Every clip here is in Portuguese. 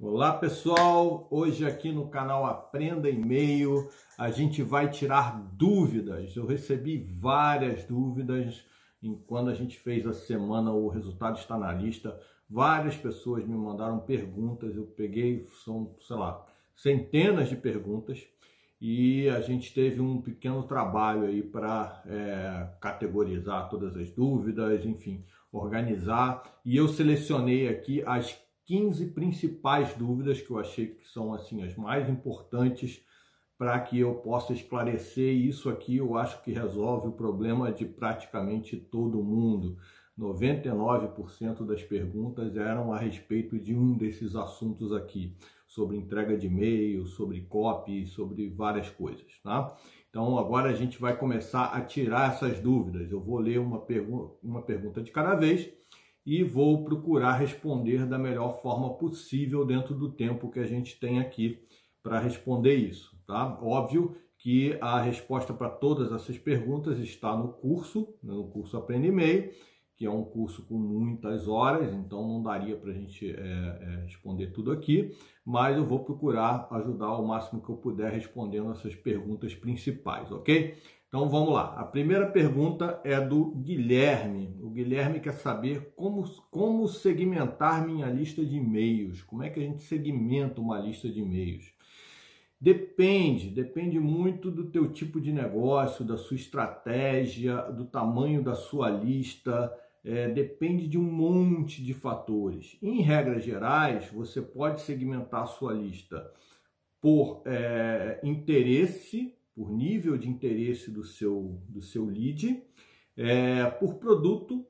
Olá pessoal, hoje aqui no canal Aprenda E-mail a gente vai tirar dúvidas. Eu recebi várias dúvidas quando a gente fez a semana O Resultado Está na Lista. Várias pessoas me mandaram perguntas, eu peguei, sei lá, centenas de perguntas e a gente teve um pequeno trabalho aí para categorizar todas as dúvidas, enfim, organizar. E eu selecionei aqui as 15 principais dúvidas que eu achei que são assim as mais importantes para que eu possa esclarecer. Isso aqui eu acho que resolve o problema de praticamente todo mundo. 99% das perguntas eram a respeito de um desses assuntos aqui, sobre entrega de e-mail, sobre copy, sobre várias coisas, tá? Então agora a gente vai começar a tirar essas dúvidas. Eu vou ler uma pergunta de cada vez e vou procurar responder da melhor forma possível dentro do tempo que a gente tem aqui para responder isso, tá? Óbvio que a resposta para todas essas perguntas está no curso Aprenda E-mail, que é um curso com muitas horas, então não daria para a gente responder tudo aqui, mas eu vou procurar ajudar o máximo que eu puder respondendo essas perguntas principais, ok? Então vamos lá. A primeira pergunta é do Guilherme. O Guilherme quer saber como segmentar minha lista de e-mails. Como é que a gente segmenta uma lista de e-mails? Depende muito do teu tipo de negócio, da sua estratégia, do tamanho da sua lista, depende de um monte de fatores. Em regras gerais, você pode segmentar a sua lista por interesse, por nível de interesse do seu lead, por produto,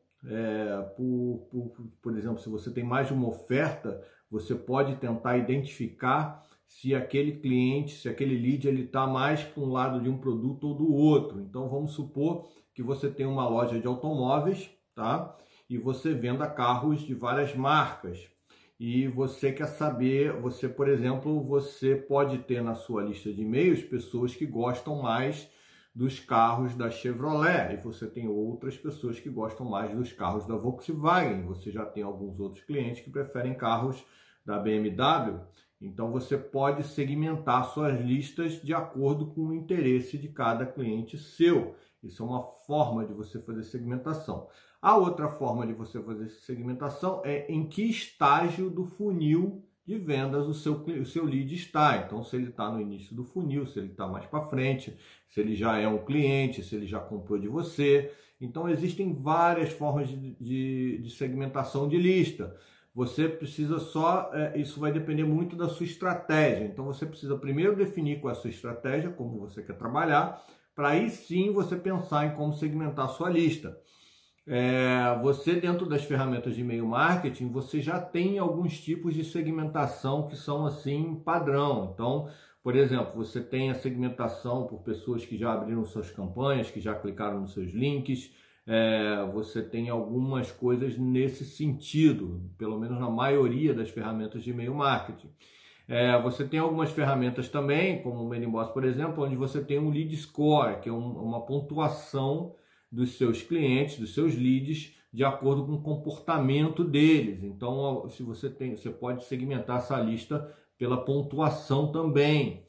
por exemplo, se você tem mais de uma oferta, você pode tentar identificar se aquele cliente, se aquele lead ele está mais para um lado de um produto ou do outro. Então vamos supor que você tem uma loja de automóveis, tá? E você venda carros de várias marcas. E você quer saber, por exemplo, você pode ter na sua lista de e-mails pessoas que gostam mais dos carros da Chevrolet, e você tem outras pessoas que gostam mais dos carros da Volkswagen, você já tem alguns outros clientes que preferem carros da BMW, então você pode segmentar suas listas de acordo com o interesse de cada cliente seu. Isso é uma forma de você fazer segmentação. A outra forma de você fazer segmentação é em que estágio do funil de vendas o seu lead está. Então, se ele está no início do funil, se ele está mais para frente, se ele já é um cliente, se ele já comprou de você. Então, existem várias formas de segmentação de lista. Você precisa isso vai depender muito da sua estratégia. Então, você precisa primeiro definir qual é a sua estratégia, como você quer trabalhar, para aí sim você pensar em como segmentar a sua lista. Você dentro das ferramentas de e-mail marketing, você já tem alguns tipos de segmentação que são assim padrão. Então, por exemplo, você tem a segmentação por pessoas que já abriram suas campanhas, que já clicaram nos seus links. Você tem algumas coisas nesse sentido, pelo menos na maioria das ferramentas de e-mail marketing. Você tem algumas ferramentas também, como o ManyBoss, por exemplo, onde você tem um lead score, que é uma pontuação dos seus clientes, dos seus leads, de acordo com o comportamento deles. Então, se você pode segmentar essa lista pela pontuação também.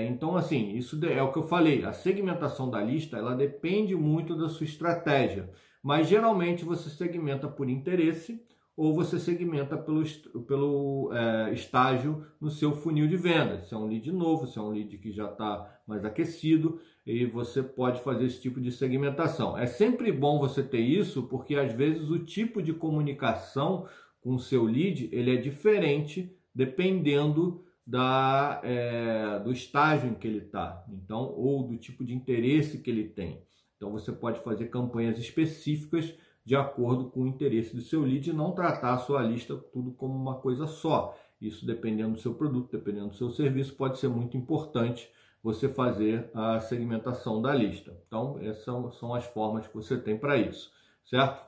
Então, assim, isso é o que eu falei. A segmentação da lista, ela depende muito da sua estratégia. Mas, geralmente, você segmenta por interesse ou você segmenta pelo estágio no seu funil de vendas. Se é um lead novo, se é um lead que já está mais aquecido, e você pode fazer esse tipo de segmentação. É sempre bom você ter isso, porque às vezes o tipo de comunicação com o seu lead ele é diferente dependendo do estágio em que ele está, então, ou do tipo de interesse que ele tem. Então você pode fazer campanhas específicas de acordo com o interesse do seu lead e não tratar a sua lista tudo como uma coisa só. Isso, dependendo do seu produto, dependendo do seu serviço, pode ser muito importante você fazer a segmentação da lista. Então, essas são as formas que você tem para isso, certo?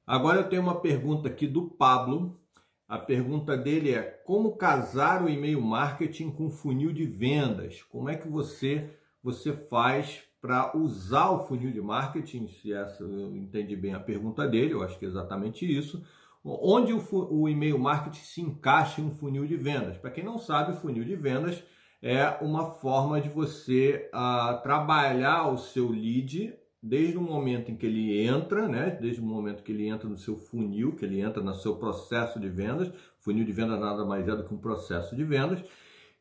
Agora eu tenho uma pergunta aqui do Pablo. A pergunta dele é: como casar o e-mail marketing com funil de vendas? Como é que você faz para usar o funil de marketing? Se eu entendi bem a pergunta dele, eu acho que é exatamente isso. onde o e-mail marketing se encaixa em um funil de vendas. Para quem não sabe, funil de vendas é uma forma de você trabalhar o seu lead desde o momento em que ele entra, né? Desde o momento que ele entra no seu funil, que ele entra no seu processo de vendas. Funil de vendas nada mais é do que um processo de vendas.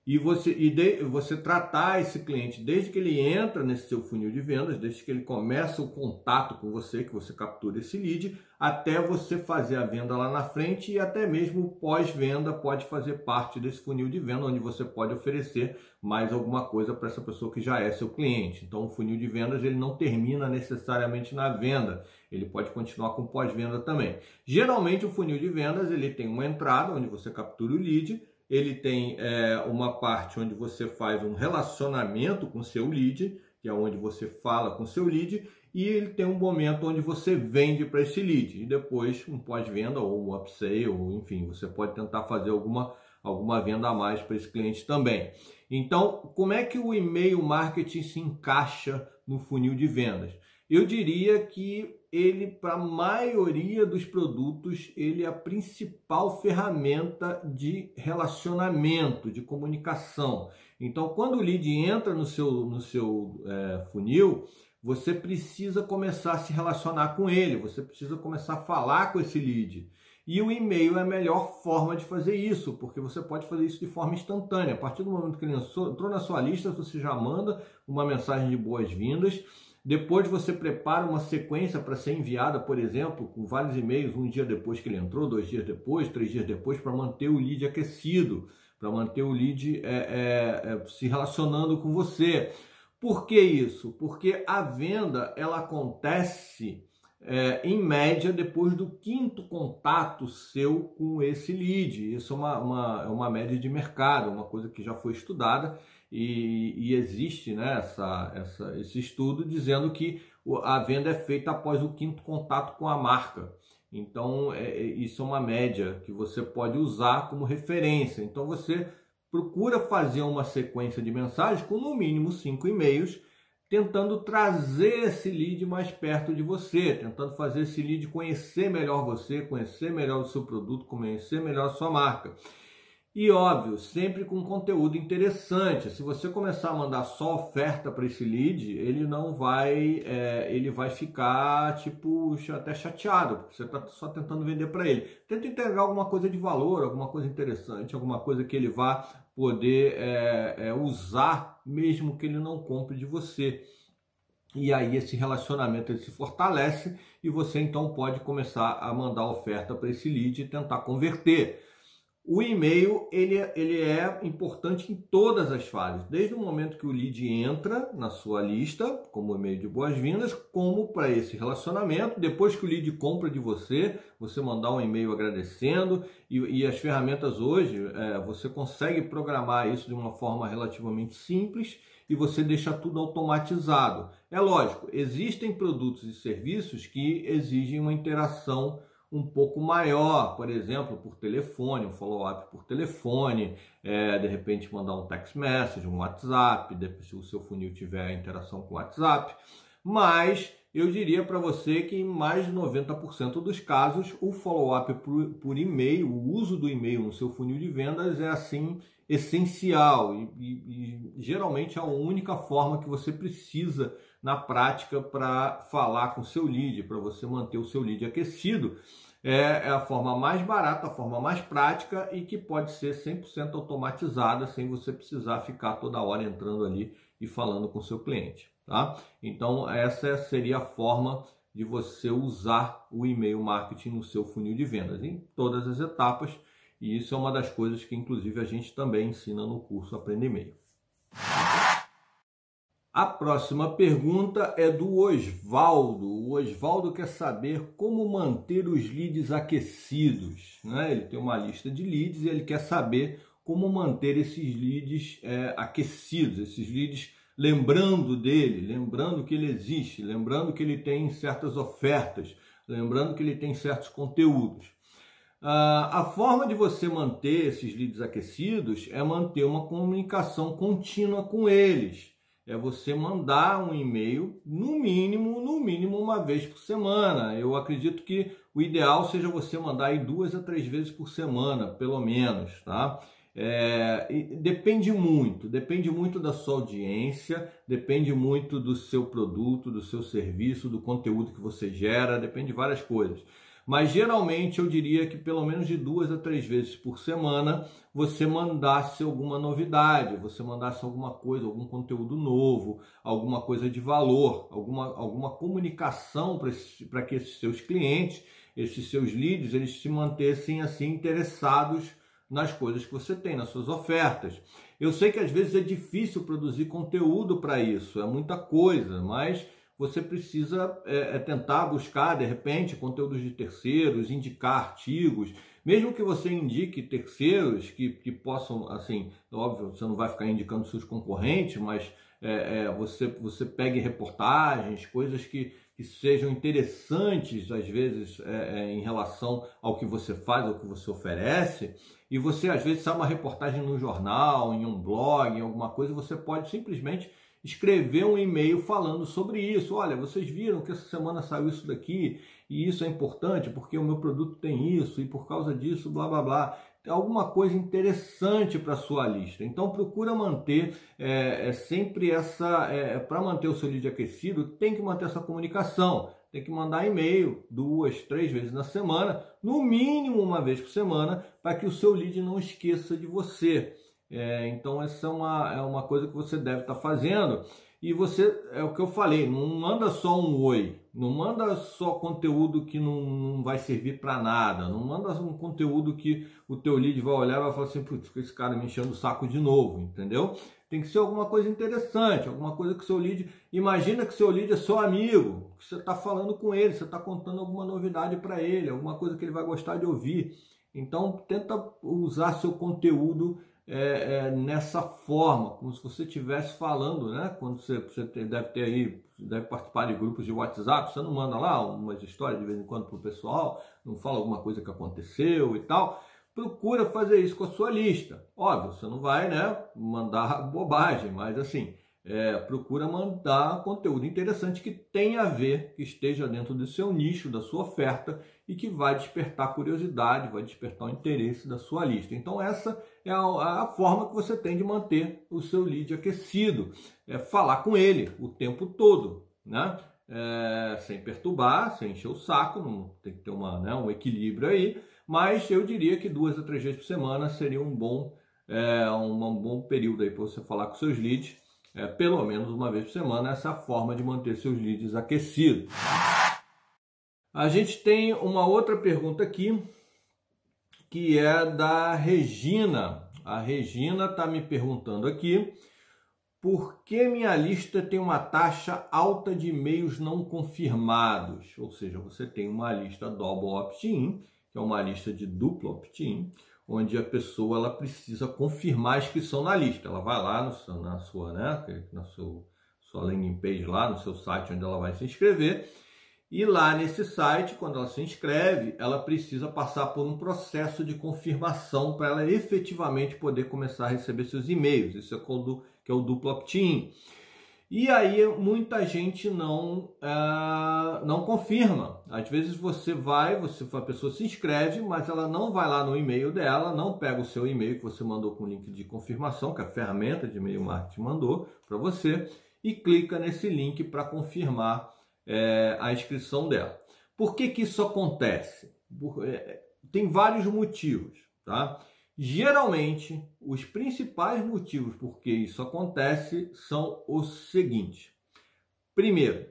E você tratar esse cliente desde que ele entra nesse seu funil de vendas, desde que ele começa o contato com você, que você captura esse lead, até você fazer a venda lá na frente, e até mesmo pós-venda pode fazer parte desse funil de venda, onde você pode oferecer mais alguma coisa para essa pessoa que já é seu cliente. Então o funil de vendas ele não termina necessariamente na venda, ele pode continuar com pós-venda também. Geralmente o funil de vendas ele tem uma entrada onde você captura o lead, ele tem uma parte onde você faz um relacionamento com o seu lead, que é onde você fala com o seu lead, e ele tem um momento onde você vende para esse lead, e depois um pós-venda ou um upsell, ou enfim, você pode tentar fazer alguma venda a mais para esse cliente também. Então, como é que o e-mail marketing se encaixa no funil de vendas? Eu diria que ele, para a maioria dos produtos, ele é a principal ferramenta de relacionamento, de comunicação. Então, quando o lead entra no seu funil, você precisa começar a se relacionar com ele, você precisa começar a falar com esse lead. E o e-mail é a melhor forma de fazer isso, porque você pode fazer isso de forma instantânea. A partir do momento que ele entrou na sua lista, você já manda uma mensagem de boas-vindas. Depois você prepara uma sequência para ser enviada, por exemplo, com vários e-mails, um dia depois que ele entrou, 2 dias depois, 3 dias depois, para manter o lead aquecido, para manter o lead se relacionando com você. Por que isso? Porque a venda ela acontece em média depois do 5º contato seu com esse lead. Isso é uma média de mercado, uma coisa que já foi estudada. E existe, né, esse estudo dizendo que a venda é feita após o 5º contato com a marca. Então, isso é uma média que você pode usar como referência. Então, você procura fazer uma sequência de mensagens com no mínimo 5 e-mails, tentando trazer esse lead mais perto de você, tentando fazer esse lead conhecer melhor você, conhecer melhor o seu produto, conhecer melhor a sua marca. E óbvio, sempre com conteúdo interessante. Se você começar a mandar só oferta para esse lead, ele não vai, ele vai ficar tipo até chateado, porque você está só tentando vender para ele. Tenta entregar alguma coisa de valor, alguma coisa interessante, alguma coisa que ele vá poder usar, mesmo que ele não compre de você. E aí esse relacionamento ele se fortalece e você então pode começar a mandar oferta para esse lead e tentar converter. O e-mail ele é importante em todas as fases, desde o momento que o lead entra na sua lista, como e-mail de boas-vindas, como para esse relacionamento. Depois que o lead compra de você, você mandar um e-mail agradecendo, e as ferramentas hoje, você consegue programar isso de uma forma relativamente simples e você deixa tudo automatizado. É lógico, existem produtos e serviços que exigem uma interação um pouco maior, por exemplo, por telefone, um follow-up por telefone, de repente mandar um text message, um WhatsApp, se o seu funil tiver interação com o WhatsApp, mas eu diria para você que em mais de 90% dos casos o follow-up por e-mail, o uso do e-mail no seu funil de vendas é assim essencial e geralmente é a única forma que você precisa na prática para falar com o seu lead, para você manter o seu lead aquecido. É a forma mais barata, a forma mais prática e que pode ser 100% automatizada sem você precisar ficar toda hora entrando ali e falando com o seu cliente, tá? Então essa seria a forma de você usar o e-mail marketing no seu funil de vendas em todas as etapas, e isso é uma das coisas que inclusive a gente também ensina no curso Aprenda E-mail. A próxima pergunta é do Osvaldo. O Osvaldo quer saber como manter os leads aquecidos, né? Ele tem uma lista de leads e ele quer saber como manter esses leads aquecidos, esses leads lembrando dele, lembrando que ele existe, lembrando que ele tem certas ofertas, lembrando que ele tem certos conteúdos. A forma de você manter esses leads aquecidos é manter uma comunicação contínua com eles. É você mandar um e-mail no mínimo uma vez por semana. Eu acredito que o ideal seja você mandar aí 2 a 3 vezes por semana, pelo menos, tá? Depende muito da sua audiência, depende muito do seu produto, do seu serviço, do conteúdo que você gera, depende de várias coisas. Mas geralmente eu diria que pelo menos de 2 a 3 vezes por semana você mandasse alguma novidade, você mandasse alguma coisa, algum conteúdo novo, alguma coisa de valor, alguma comunicação para que esses seus clientes, esses seus leads, eles se mantessem assim interessados nas coisas que você tem, nas suas ofertas. Eu sei que às vezes é difícil produzir conteúdo para isso, é muita coisa, mas você precisa tentar buscar, de repente, conteúdos de terceiros, indicar artigos, mesmo que você indique terceiros que possam, assim, óbvio, você não vai ficar indicando seus concorrentes, mas você pegue reportagens, coisas que sejam interessantes, às vezes, em relação ao que você faz, ao que você oferece, e você, às vezes, sabe uma reportagem no jornal, em um blog, em alguma coisa, você pode simplesmente escrever um e-mail falando sobre isso. Olha, vocês viram que essa semana saiu isso daqui e isso é importante porque o meu produto tem isso e por causa disso, blá, blá, blá. Alguma coisa interessante para a sua lista. Então, procura manter sempre para manter o seu lead aquecido, tem que manter essa comunicação. Tem que mandar e-mail 2, 3 vezes na semana, no mínimo uma vez por semana, para que o seu lead não esqueça de você. Então essa é uma coisa que você deve estar fazendo. E você, é o que eu falei, não manda só um oi, não manda só conteúdo que não vai servir para nada, não manda um conteúdo que o teu lead vai olhar e vai falar assim, putz, esse cara me enchendo o saco de novo, entendeu? Tem que ser alguma coisa interessante, alguma coisa que o seu lead, imagina que seu lead é seu amigo, que você está falando com ele, você está contando alguma novidade para ele, alguma coisa que ele vai gostar de ouvir. Então tenta usar seu conteúdo nessa forma, como se você estivesse falando, né? Quando você deve ter aí, deve participar de grupos de WhatsApp, você não manda lá umas histórias de vez em quando para o pessoal, não fala alguma coisa que aconteceu e tal. Procura fazer isso com a sua lista. Óbvio, você não vai, né, mandar bobagem, mas assim, procura mandar conteúdo interessante que tenha a ver, que esteja dentro do seu nicho, da sua oferta e que vai despertar curiosidade, vai despertar o interesse da sua lista. Então essa é a forma que você tem de manter o seu lead aquecido, falar com ele o tempo todo, né? Sem perturbar, sem encher o saco, não tem que ter um equilíbrio aí, mas eu diria que 2 a 3 vezes por semana seria um bom período aí para você falar com seus leads, pelo menos uma vez por semana. Essa é a forma de manter seus leads aquecidos. A gente tem uma outra pergunta aqui, que é da Regina. A Regina está me perguntando aqui, por que minha lista tem uma taxa alta de e-mails não confirmados? Ou seja, você tem uma lista double opt-in, que é uma lista de duplo opt-in, onde a pessoa ela precisa confirmar a inscrição na lista. Ela vai lá na sua landing page, lá no seu site onde ela vai se inscrever, e lá nesse site, quando ela se inscreve, ela precisa passar por um processo de confirmação para ela efetivamente poder começar a receber seus e-mails. Isso é o duplo opt-in. E aí muita gente não confirma. Às vezes a pessoa se inscreve, mas ela não vai lá no e-mail dela, não pega o seu e-mail que você mandou com o link de confirmação, que a ferramenta de e-mail marketing mandou para você, e clica nesse link para confirmar a inscrição dela. Por que isso acontece? Tem vários motivos, tá? Geralmente, os principais motivos por que isso acontece são os seguintes. Primeiro,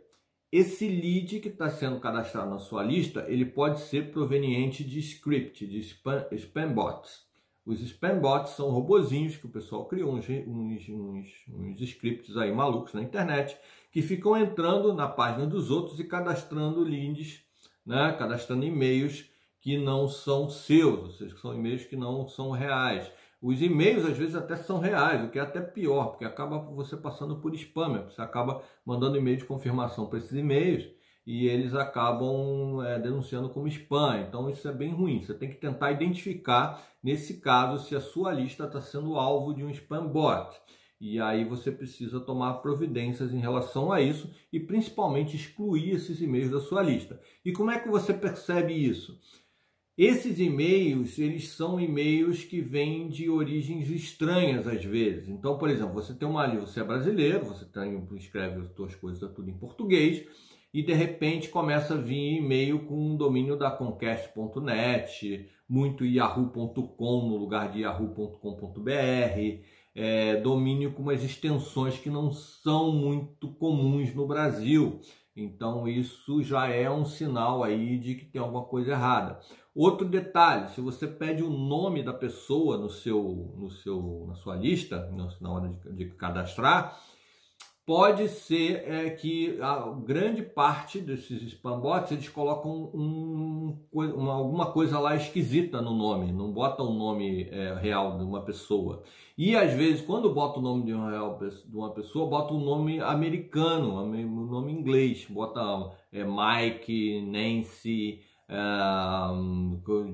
esse lead que está sendo cadastrado na sua lista, ele pode ser proveniente de script, de spam bots. Os spam bots são robozinhos que o pessoal criou, uns scripts aí malucos na internet, que ficam entrando na página dos outros e cadastrando leads, né? Cadastrando e-mails que não são seus, ou seja, que são e-mails que não são reais. Os e-mails às vezes até são reais, o que é até pior, porque acaba você passando por spam, você acaba mandando e-mail de confirmação para esses e-mails e eles acabam denunciando como spam. Então isso é bem ruim, você tem que tentar identificar, nesse caso, se a sua lista está sendo alvo de um spam bot. E aí você precisa tomar providências em relação a isso e principalmente excluir esses e-mails da sua lista. E como é que você percebe isso? Esses e-mails, eles são e-mails que vêm de origens estranhas às vezes. Então, por exemplo, você tem você é brasileiro, você escreve as suas coisas tudo em português e de repente começa a vir e-mail com um domínio da Conquest.net, muito yahoo.com no lugar de yahoo.com.br, domínio com umas extensões que não são muito comuns no Brasil. Então isso já é um sinal aí de que tem alguma coisa errada. Outro detalhe, se você pede o nome da pessoa na sua lista, na hora de cadastrar, pode ser que a grande parte desses spam bots, eles colocam alguma coisa lá esquisita no nome, não botam o nome real de uma pessoa. E às vezes, quando bota o nome de uma pessoa, bota um nome americano, um nome inglês, bota Mike, Nancy,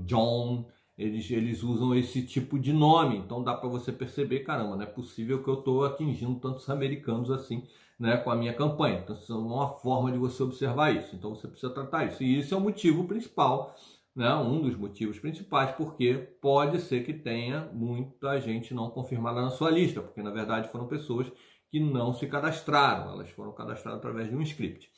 John. Eles usam esse tipo de nome, então dá para você perceber, caramba, não é possível que eu estou atingindo tantos americanos assim, né, com a minha campanha. Então, isso é uma forma de você observar isso. Então, você precisa tratar isso. E isso é o motivo principal, né, um dos motivos principais, porque pode ser que tenha muita gente não confirmada na sua lista, porque na verdade foram pessoas que não se cadastraram, elas foram cadastradas através de um script.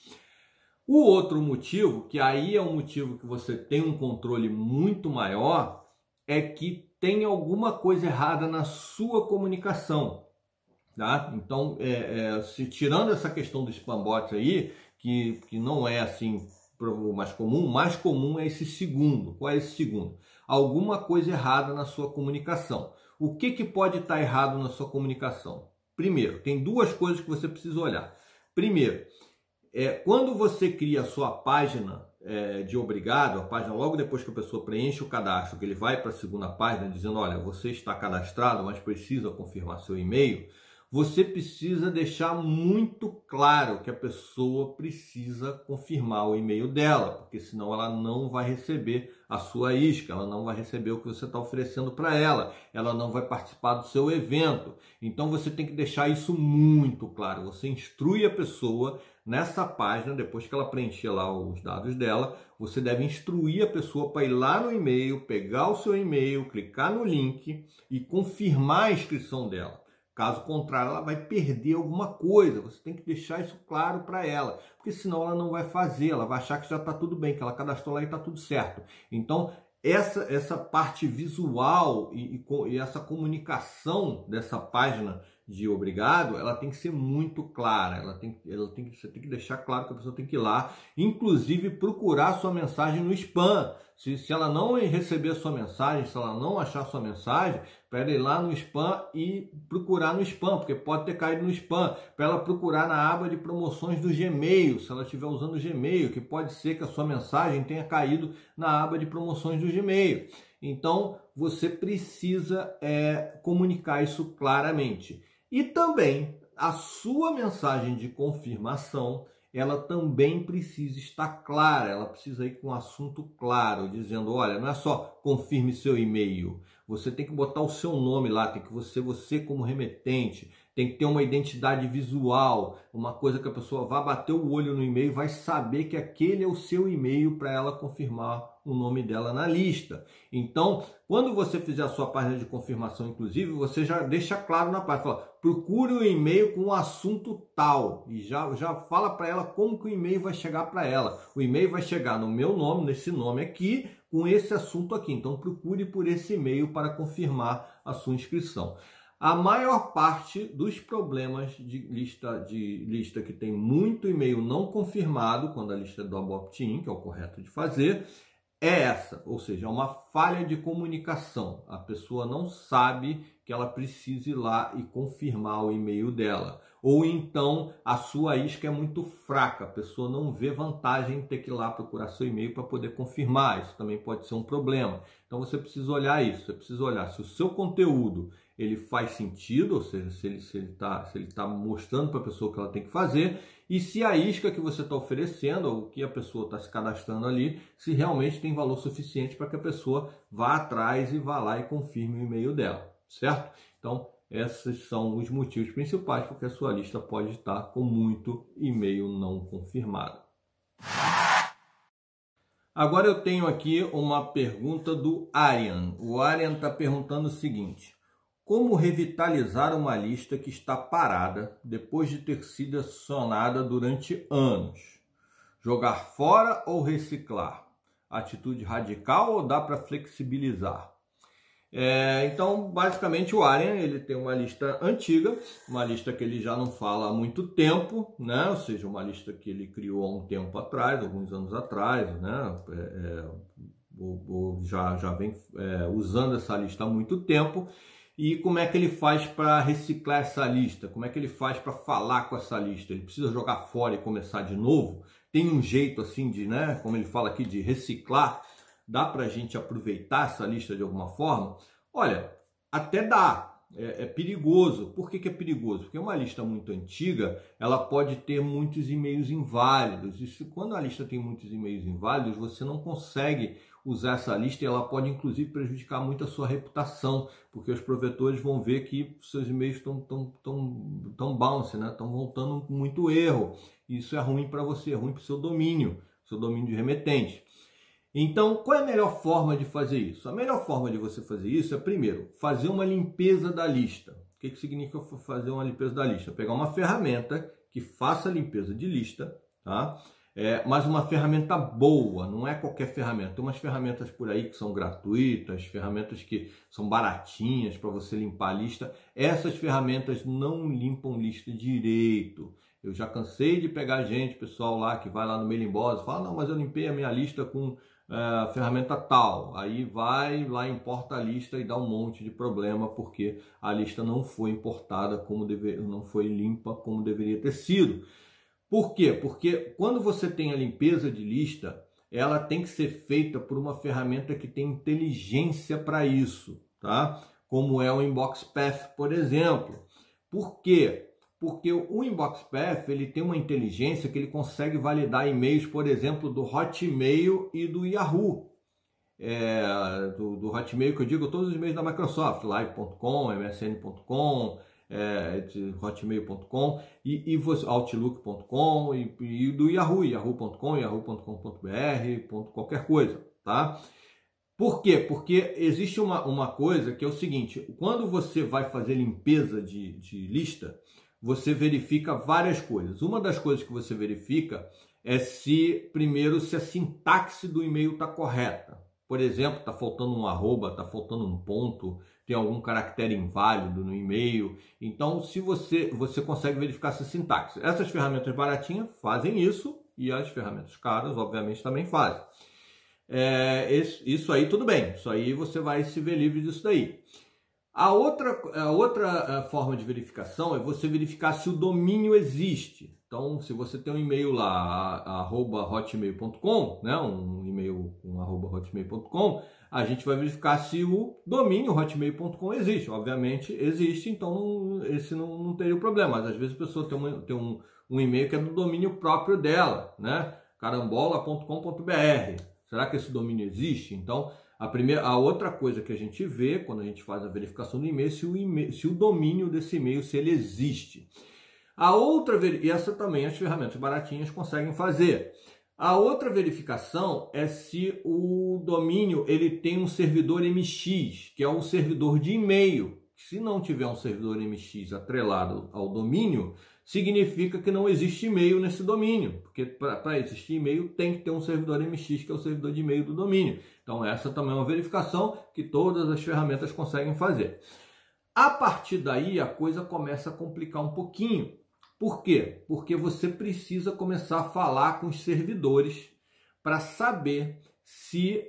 O outro motivo, que aí é um motivo que você tem um controle muito maior, é que tem alguma coisa errada na sua comunicação, tá? Então, se tirando essa questão do spam bot aí, que não é assim o mais comum é esse segundo. Qual é esse segundo? Alguma coisa errada na sua comunicação. O que pode estar errado na sua comunicação? Primeiro, tem duas coisas que você precisa olhar. Primeiro, quando você cria a sua página de obrigado, a página logo depois que a pessoa preenche o cadastro, que ele vai para a segunda página dizendo, olha, você está cadastrado, mas precisa confirmar seu e-mail, você precisa deixar muito claro que a pessoa precisa confirmar o e-mail dela, porque senão ela não vai receber a sua isca, ela não vai receber o que você está oferecendo para ela não vai participar do seu evento. Então você tem que deixar isso muito claro, você instrui a pessoa nessa página, depois que ela preencher lá os dados dela, você deve instruir a pessoa para ir lá no e-mail, pegar o seu e-mail, clicar no link e confirmar a inscrição dela. Caso contrário, ela vai perder alguma coisa. Você tem que deixar isso claro para ela, porque senão ela não vai fazer, ela vai achar que já está tudo bem, que ela cadastrou lá e está tudo certo. Então, essa parte visual e essa comunicação dessa página de obrigado, ela tem que ser muito clara. Você tem que deixar claro que a pessoa tem que ir lá, inclusive procurar a sua mensagem no spam. Se ela não receber a sua mensagem, se ela não achar a sua mensagem, para ela ir lá no spam e procurar no spam, porque pode ter caído no spam. Para ela procurar na aba de promoções do Gmail, se ela estiver usando o Gmail, que pode ser que a sua mensagem tenha caído na aba de promoções do Gmail. Então, você precisa comunicar isso claramente. E também, a sua mensagem de confirmação, ela também precisa estar clara, ela precisa ir com um assunto claro, dizendo, olha, não é só confirme seu e-mail, você tem que botar o seu nome lá, tem que você como remetente, tem que ter uma identidade visual, uma coisa que a pessoa vai bater o olho no e-mail, vai saber que aquele é o seu e-mail para ela confirmar o nome dela na lista. Então, quando você fizer a sua página de confirmação, inclusive, você já deixa claro na página, fala, procure o e-mail com o assunto tal, e já fala para ela como que o e-mail vai chegar para ela. O e-mail vai chegar no meu nome, nesse nome aqui, com esse assunto aqui. Então, procure por esse e-mail para confirmar a sua inscrição. A maior parte dos problemas de lista que tem muito e-mail não confirmado, quando a lista é do opt-in, que é o correto de fazer, é essa, ou seja, é uma falha de comunicação. A pessoa não sabe que ela precisa ir lá e confirmar o e-mail dela. Ou então a sua isca é muito fraca, a pessoa não vê vantagem em ter que ir lá procurar seu e-mail para poder confirmar. Isso também pode ser um problema. Então você precisa olhar isso, você precisa olhar se o seu conteúdo ele faz sentido, ou seja, se ele tá mostrando para a pessoa o que ela tem que fazer, e se a isca que você está oferecendo, ou o que a pessoa está se cadastrando ali, se realmente tem valor suficiente para que a pessoa vá atrás e vá lá e confirme o e-mail dela, certo? Então, esses são os motivos principais porque a sua lista pode estar com muito e-mail não confirmado. Agora eu tenho aqui uma pergunta do Arian. O Arian está perguntando o seguinte: como revitalizar uma lista que está parada depois de ter sido acionada durante anos? Jogar fora ou reciclar? Atitude radical ou dá para flexibilizar? Então, basicamente, o Arian ele tem uma lista antiga, uma lista que ele já não fala há muito tempo, né? Ou seja, uma lista que ele criou há um tempo atrás, alguns anos atrás, né? Já vem usando essa lista há muito tempo. E como é que ele faz para reciclar essa lista? Como é que ele faz para falar com essa lista? Ele precisa jogar fora e começar de novo? Tem um jeito assim de, né? Como ele fala aqui, de reciclar? Dá para a gente aproveitar essa lista de alguma forma? Olha, até dá. É perigoso. Por que é perigoso? Porque uma lista muito antiga, ela pode ter muitos e-mails inválidos. E quando a lista tem muitos e-mails inválidos, você não consegue usar essa lista e ela pode, inclusive, prejudicar muito a sua reputação, porque os provedores vão ver que seus e-mails estão bounce, né? Estão voltando com muito erro. Isso é ruim para você, é ruim para o seu domínio de remetente. Então, qual é a melhor forma de fazer isso? A melhor forma de você fazer isso é, primeiro, fazer uma limpeza da lista. O que significa fazer uma limpeza da lista? Pegar uma ferramenta que faça a limpeza de lista, tá? Mas uma ferramenta boa, não é qualquer ferramenta. Tem umas ferramentas por aí que são gratuitas, ferramentas que são baratinhas para você limpar a lista. Essas ferramentas não limpam lista direito. Eu já cansei de pegar pessoal lá que vai lá no Mailing Boss e fala: não, mas eu limpei a minha lista com a ferramenta tal. Aí vai lá, importa a lista e dá um monte de problema porque a lista não foi importada não foi limpa como deveria ter sido. Por quê? Porque quando você tem a limpeza de lista, ela tem que ser feita por uma ferramenta que tem inteligência para isso, tá? Como é o Inbox Path, por exemplo. Por quê? Porque o Inbox Path ele tem uma inteligência que ele consegue validar e-mails, por exemplo, do Hotmail e do Yahoo. Do Hotmail, que eu digo todos os e-mails da Microsoft, live.com, msn.com, hotmail.com e outlook.com e do Yahoo, yahoo.com, yahoo.com.br, qualquer coisa, tá? Por quê? Porque existe uma coisa que é o seguinte: quando você vai fazer limpeza de lista, você verifica várias coisas. Uma das coisas que você verifica é primeiro, se a sintaxe do e-mail está correta. Por exemplo, está faltando um arroba, está faltando um ponto, tem algum caractere inválido no e-mail. Então, se você consegue verificar essa sintaxe. Essas ferramentas baratinhas fazem isso e as ferramentas caras, obviamente, também fazem. Isso aí tudo bem, isso aí você vai se ver livre disso daí. A outra forma de verificação é você verificar se o domínio existe. Então, se você tem um e-mail lá, @hotmail.com, né, um e-mail com @hotmail.com, a gente vai verificar se o domínio hotmail.com existe. Obviamente existe, então esse não teria o problema. Mas às vezes a pessoa tem um e-mail que é do domínio próprio dela, né, carambola.com.br. Será que esse domínio existe? Então, a outra coisa que a gente vê quando a gente faz a verificação do e-mail, se o domínio desse e-mail, se ele existe. E essa também as ferramentas baratinhas conseguem fazer. A outra verificação é se o domínio ele tem um servidor MX, que é um servidor de e-mail. Se não tiver um servidor MX atrelado ao domínio, significa que não existe e-mail nesse domínio, porque para existir e-mail tem que ter um servidor MX, que é o servidor de e-mail do domínio. Então essa também é uma verificação que todas as ferramentas conseguem fazer. A partir daí a coisa começa a complicar um pouquinho. Por quê? Porque você precisa começar a falar com os servidores para saber se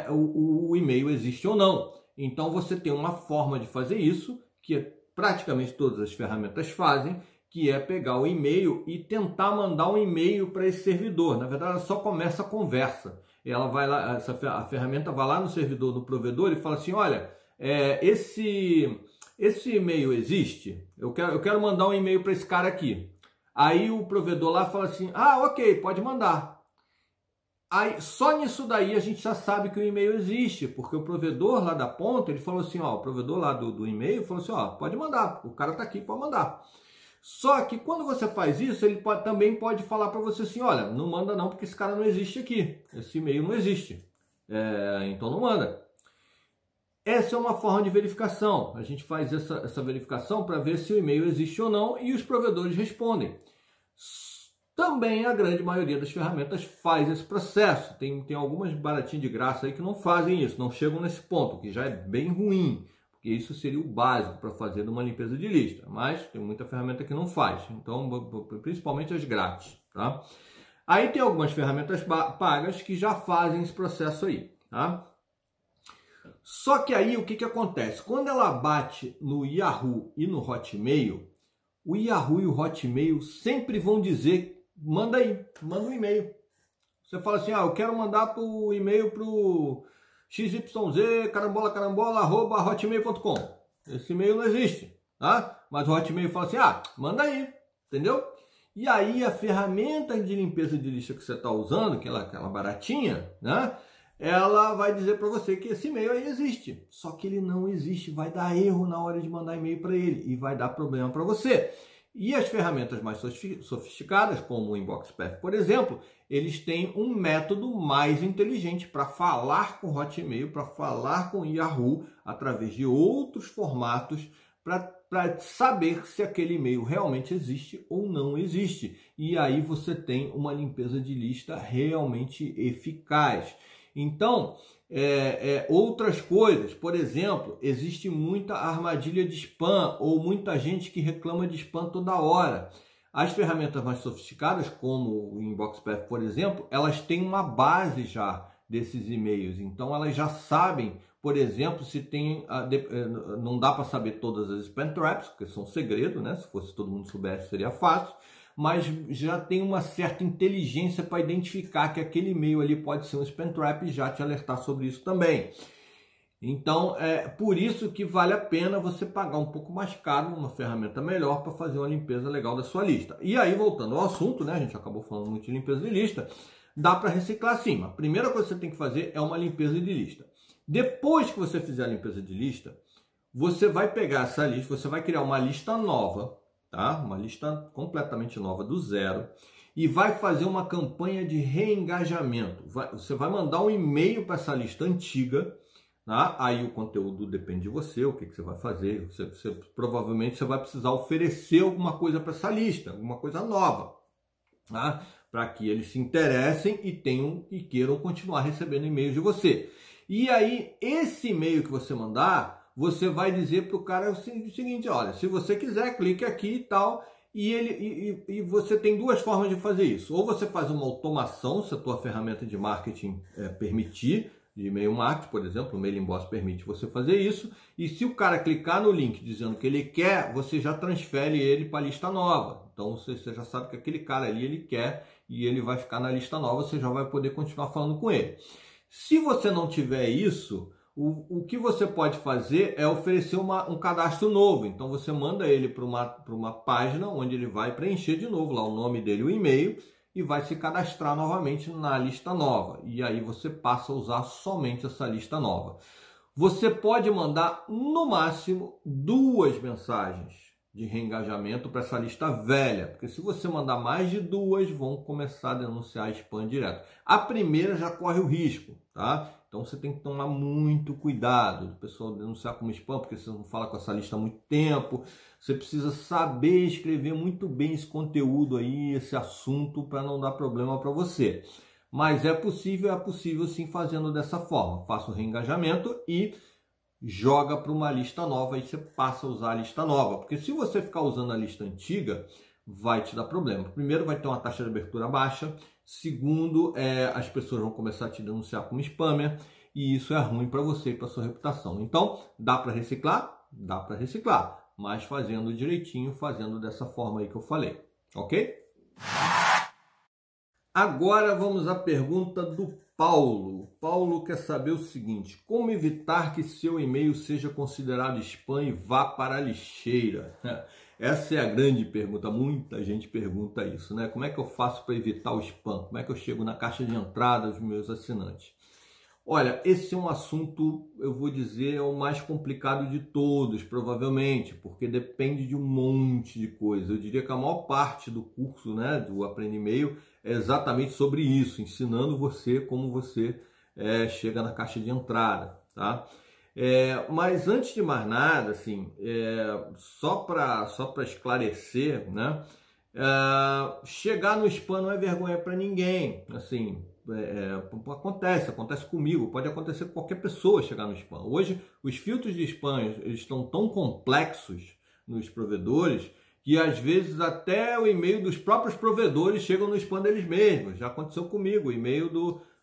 o e-mail existe ou não. Então você tem uma forma de fazer isso, que praticamente todas as ferramentas fazem, que é pegar o e-mail e tentar mandar um e-mail para esse servidor. Na verdade, ela só começa a conversa. Ela vai lá, a ferramenta vai lá no servidor do provedor e fala assim: olha, esse e-mail existe? Eu quero mandar um e-mail para esse cara aqui. Aí o provedor lá fala assim: ah, ok, pode mandar. Aí, só nisso daí a gente já sabe que o e-mail existe, porque o provedor lá da ponta, ele falou assim, ó, o provedor lá do e-mail falou assim, ó, pode mandar, o cara tá aqui, pode mandar. Só que quando você faz isso, ele também pode falar para você assim, olha, não manda não, porque esse cara não existe aqui, esse e-mail não existe, então não manda. Essa é uma forma de verificação, a gente faz essa verificação para ver se o e-mail existe ou não e os provedores respondem. Também a grande maioria das ferramentas faz esse processo. Tem algumas baratinhas de graça aí que não fazem isso, não chegam nesse ponto, que já é bem ruim, porque isso seria o básico para fazer uma limpeza de lista. Mas tem muita ferramenta que não faz, então principalmente as grátis, tá? Aí tem algumas ferramentas pagas que já fazem esse processo aí, tá? Só que aí o que acontece? Quando ela bate no Yahoo e no Hotmail, o Yahoo e o Hotmail sempre vão dizer manda aí, manda um e-mail. Você fala assim, eu quero mandar o e-mail para o XYZ carambola@hotmail.com. Esse e-mail não existe, tá? Mas o Hotmail fala assim, manda aí, entendeu? E aí a ferramenta de limpeza de lista que você está usando, aquela baratinha, né? Ela vai dizer para você que esse e-mail aí existe. Só que ele não existe, vai dar erro na hora de mandar e-mail para ele e vai dar problema para você. E as ferramentas mais sofisticadas, como o InboxPath, por exemplo, eles têm um método mais inteligente para falar com o Hotmail, para falar com o Yahoo, através de outros formatos, para saber se aquele e-mail realmente existe ou não existe. E aí você tem uma limpeza de lista realmente eficaz. Então, outras coisas, por exemplo, existe muita armadilha de spam ou muita gente que reclama de spam toda hora. As ferramentas mais sofisticadas, como o InboxPath, por exemplo, elas têm uma base já desses e-mails. Então, elas já sabem, por exemplo, se tem... não dá para saber todas as spam traps, porque são segredo, né? Se fosse todo mundo soubesse, seria fácil. Mas já tem uma certa inteligência para identificar que aquele e-mail ali pode ser um spam trap e já te alertar sobre isso também. Então, é por isso que vale a pena você pagar um pouco mais caro, uma ferramenta melhor para fazer uma limpeza legal da sua lista. E aí, voltando ao assunto, né? A gente acabou falando muito de limpeza de lista, dá para reciclar sim. A primeira coisa que você tem que fazer é uma limpeza de lista. Depois que você fizer a limpeza de lista, você vai pegar essa lista, você vai criar uma lista nova, tá? Uma lista completamente nova do zero e vai fazer uma campanha de reengajamento. Você vai mandar um e-mail para essa lista antiga, tá? Aí o conteúdo depende de você, o que você vai fazer. Provavelmente você vai precisar oferecer alguma coisa para essa lista, alguma coisa nova, tá? Para que eles se interessem e queiram continuar recebendo e-mails de você. E aí esse e-mail que você mandar, você vai dizer para o cara o seguinte, olha, se você quiser, clique aqui e tal, e você tem duas formas de fazer isso. Ou você faz uma automação, se a tua ferramenta de marketing permitir, de e-mail marketing, por exemplo, o Mailing Boss permite você fazer isso, e se o cara clicar no link dizendo que ele quer, você já transfere ele para a lista nova. Então você já sabe que aquele cara ali ele quer e ele vai ficar na lista nova, você já vai poder continuar falando com ele. Se você não tiver isso, o que você pode fazer é oferecer um cadastro novo. Então você manda ele para uma página onde ele vai preencher de novo lá o nome dele, o e-mail, e vai se cadastrar novamente na lista nova. E aí você passa a usar somente essa lista nova. Você pode mandar no máximo 2 mensagens de reengajamento para essa lista velha, porque se você mandar mais de 2, vão começar a denunciar spam direto. A primeira já corre o risco, tá? Então você tem que tomar muito cuidado do pessoal denunciar como spam, porque você não fala com essa lista há muito tempo. Você precisa saber escrever muito bem esse conteúdo aí, esse assunto, para não dar problema para você. Mas é possível sim fazendo dessa forma. Faça o reengajamento e joga para uma lista nova e você passa a usar a lista nova. Porque se você ficar usando a lista antiga, vai te dar problema. Primeiro, vai ter uma taxa de abertura baixa. Segundo, as pessoas vão começar a te denunciar como spammer. E isso é ruim para você e para sua reputação. Então, dá para reciclar? Dá para reciclar. Mas fazendo direitinho, fazendo dessa forma aí que eu falei. Ok? Agora vamos à pergunta do Paulo. Paulo quer saber o seguinte: como evitar que seu e-mail seja considerado spam e vá para a lixeira? Essa é a grande pergunta, muita gente pergunta isso, né? Como é que eu faço para evitar o spam? Como é que eu chego na caixa de entrada dos meus assinantes? Olha, esse é um assunto, eu vou dizer, é o mais complicado de todos, provavelmente, porque depende de um monte de coisa. Eu diria que a maior parte do curso, né, do Aprende E-mail é exatamente sobre isso, ensinando você como você chega na caixa de entrada, tá? Mas antes de mais nada, assim, só para esclarecer, né, chegar no spam não é vergonha para ninguém, assim. Acontece comigo, pode acontecer com qualquer pessoa chegar no spam. Hoje, os filtros de spam eles estão tão complexos nos provedores que às vezes até o e-mail dos próprios provedores chegam no spam deles mesmos. Já aconteceu comigo, o e-mail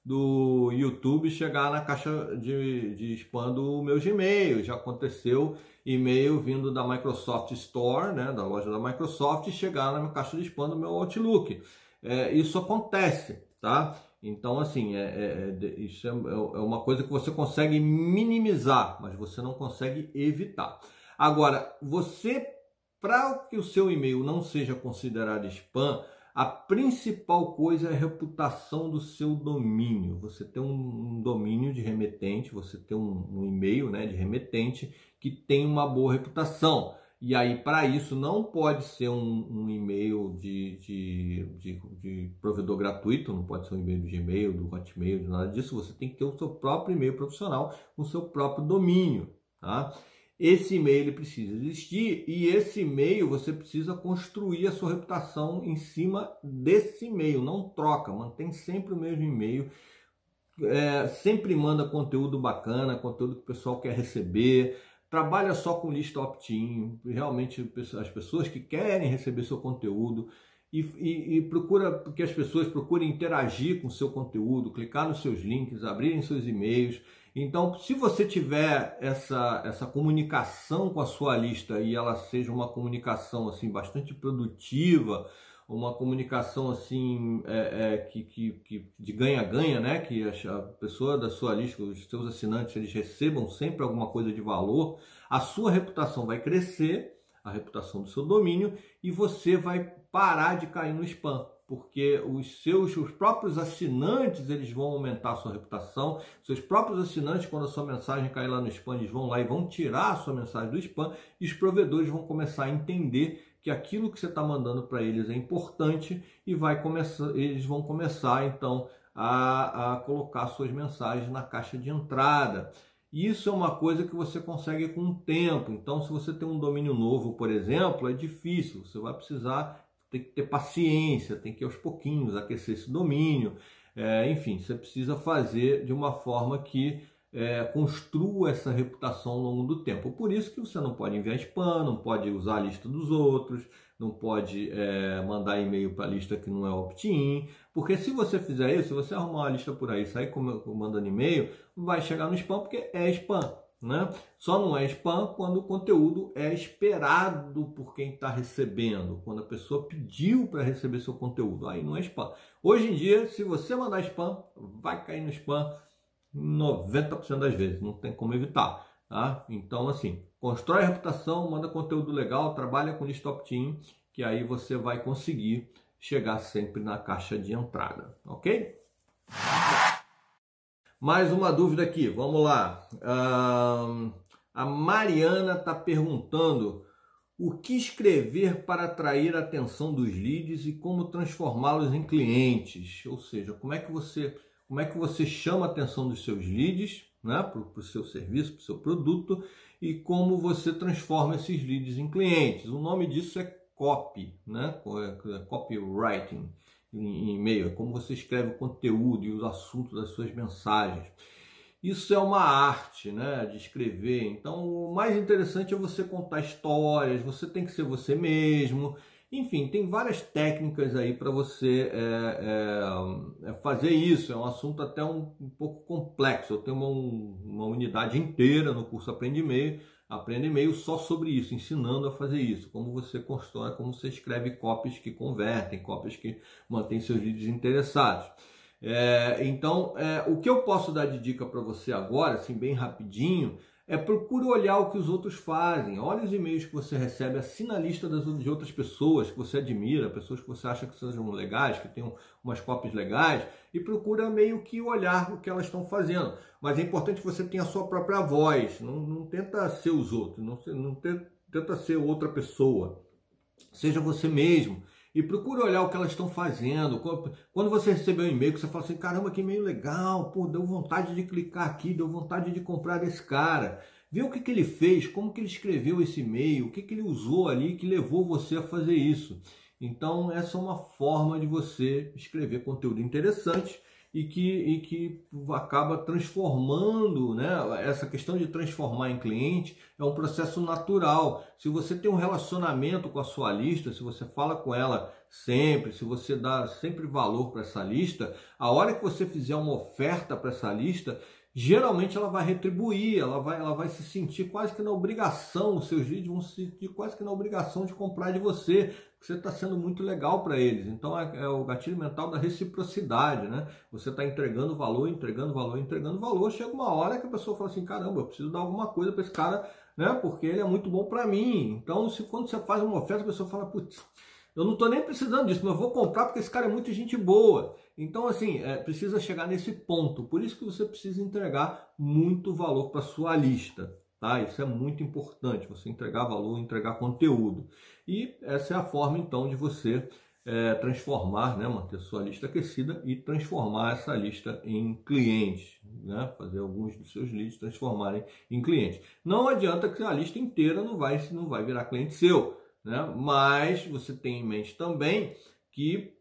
do YouTube chegar na caixa de spam do meu Gmail. Já aconteceu e-mail vindo da Microsoft Store, né, da loja da Microsoft, e chegar na minha caixa de spam do meu Outlook. Isso acontece, tá? Então, assim, isso é uma coisa que você consegue minimizar, mas você não consegue evitar. Agora, para que o seu e-mail não seja considerado spam, a principal coisa é a reputação do seu domínio. Você ter um domínio de remetente, você ter um e-mail, né, de remetente que tem uma boa reputação. E aí, para isso, não pode ser um e-mail de provedor gratuito, não pode ser um e-mail do Gmail, do Hotmail, de nada disso. Você tem que ter o seu próprio e-mail profissional, o seu próprio domínio, tá? Esse e-mail ele precisa existir e esse e-mail você precisa construir a sua reputação em cima desse e-mail. Não troca, mantém sempre o mesmo e-mail. Sempre manda conteúdo bacana, conteúdo que o pessoal quer receber. Trabalha só com lista opt-in, realmente as pessoas que querem receber seu conteúdo e procura que as pessoas procurem interagir com o seu conteúdo, clicar nos seus links, abrirem seus e-mails. Então, se você tiver essa comunicação com a sua lista e ela seja uma comunicação assim bastante produtiva, uma comunicação assim de ganha-ganha, né? Que a pessoa da sua lista, os seus assinantes, eles recebam sempre alguma coisa de valor, a sua reputação vai crescer, a reputação do seu domínio, e você vai parar de cair no spam, porque os próprios assinantes eles vão aumentar a sua reputação. Seus próprios assinantes, quando a sua mensagem cair lá no spam, eles vão lá e vão tirar a sua mensagem do spam, e os provedores vão começar a entender que aquilo que você está mandando para eles é importante e eles vão começar então a colocar suas mensagens na caixa de entrada. Isso é uma coisa que você consegue com o tempo. Então, se você tem um domínio novo, por exemplo, é difícil. Você vai precisar, tem que ter paciência, tem que ir aos pouquinhos aquecer esse domínio. Enfim, você precisa fazer de uma forma que construa essa reputação ao longo do tempo. Por isso que você não pode enviar spam, não pode usar a lista dos outros, não pode mandar e-mail para a lista que não é opt-in, porque se você fizer isso, se você arrumar uma lista por aí e sair mandando e-mail, vai chegar no spam porque é spam, né? Só não é spam quando o conteúdo é esperado por quem está recebendo, quando a pessoa pediu para receber seu conteúdo, aí não é spam. Hoje em dia, se você mandar spam, vai cair no spam 90% das vezes, não tem como evitar, tá? Então, assim, constrói a reputação, manda conteúdo legal, trabalha com lista opt-in, que aí você vai conseguir chegar sempre na caixa de entrada, ok? Mais uma dúvida aqui, vamos lá. A Mariana está perguntando o que escrever para atrair a atenção dos leads e como transformá-los em clientes, ou seja, como é que você chama a atenção dos seus leads, né, para o seu serviço, para o seu produto, e como você transforma esses leads em clientes. O nome disso é copy, né, copywriting em e-mail, é como você escreve o conteúdo e os assuntos das suas mensagens. Isso é uma arte, né, de escrever. Então, o mais interessante é você contar histórias, você tem que ser você mesmo. Enfim, tem várias técnicas aí para você fazer isso. É um assunto até um pouco complexo. Eu tenho uma unidade inteira no curso Aprende E-mail só sobre isso, ensinando a fazer isso. Como você constrói, como você escreve copies que convertem, copies que mantêm seus leads interessados. Então, o que eu posso dar de dica para você agora, assim, bem rapidinho, Procure olhar o que os outros fazem. Olha os e-mails que você recebe, assina a lista de outras pessoas que você admira, pessoas que você acha que sejam legais, que tenham umas cópias legais, e procura meio que olhar o que elas estão fazendo. Mas é importante que você tenha a sua própria voz, não tenta ser os outros, não tenta ser outra pessoa. Seja você mesmo. E procure olhar o que elas estão fazendo. Quando você receber um e-mail que você fala assim, caramba, que e-mail legal, pô, deu vontade de clicar aqui, deu vontade de comprar desse cara. Vê o que ele fez, como que ele escreveu esse e-mail, o que ele usou ali que levou você a fazer isso. Então, essa é uma forma de você escrever conteúdo interessante e que acaba transformando, né? Essa questão de transformar em cliente é um processo natural. Se você tem um relacionamento com a sua lista, se você fala com ela sempre, se você dá sempre valor para essa lista, a hora que você fizer uma oferta para essa lista, geralmente ela vai retribuir, ela vai se sentir quase que na obrigação, os seus leads vão se sentir quase que na obrigação de comprar de você, porque você está sendo muito legal para eles. Então é o gatilho mental da reciprocidade, né? Você está entregando valor, entregando valor, entregando valor, chega uma hora que a pessoa fala assim, caramba, eu preciso dar alguma coisa para esse cara, né? Porque ele é muito bom para mim. Então quando você faz uma oferta, a pessoa fala, putz, eu não estou nem precisando disso, mas eu vou comprar porque esse cara é muito gente boa. Então, assim, precisa chegar nesse ponto. Por isso que você precisa entregar muito valor para a sua lista, tá? Isso é muito importante, você entregar valor, entregar conteúdo. E essa é a forma, então, de você transformar, né? Manter sua lista aquecida e transformar essa lista em clientes, né? Fazer alguns dos seus leads transformarem em clientes. Não adianta que a lista inteira não vai virar cliente seu, né? Mas você tem em mente também que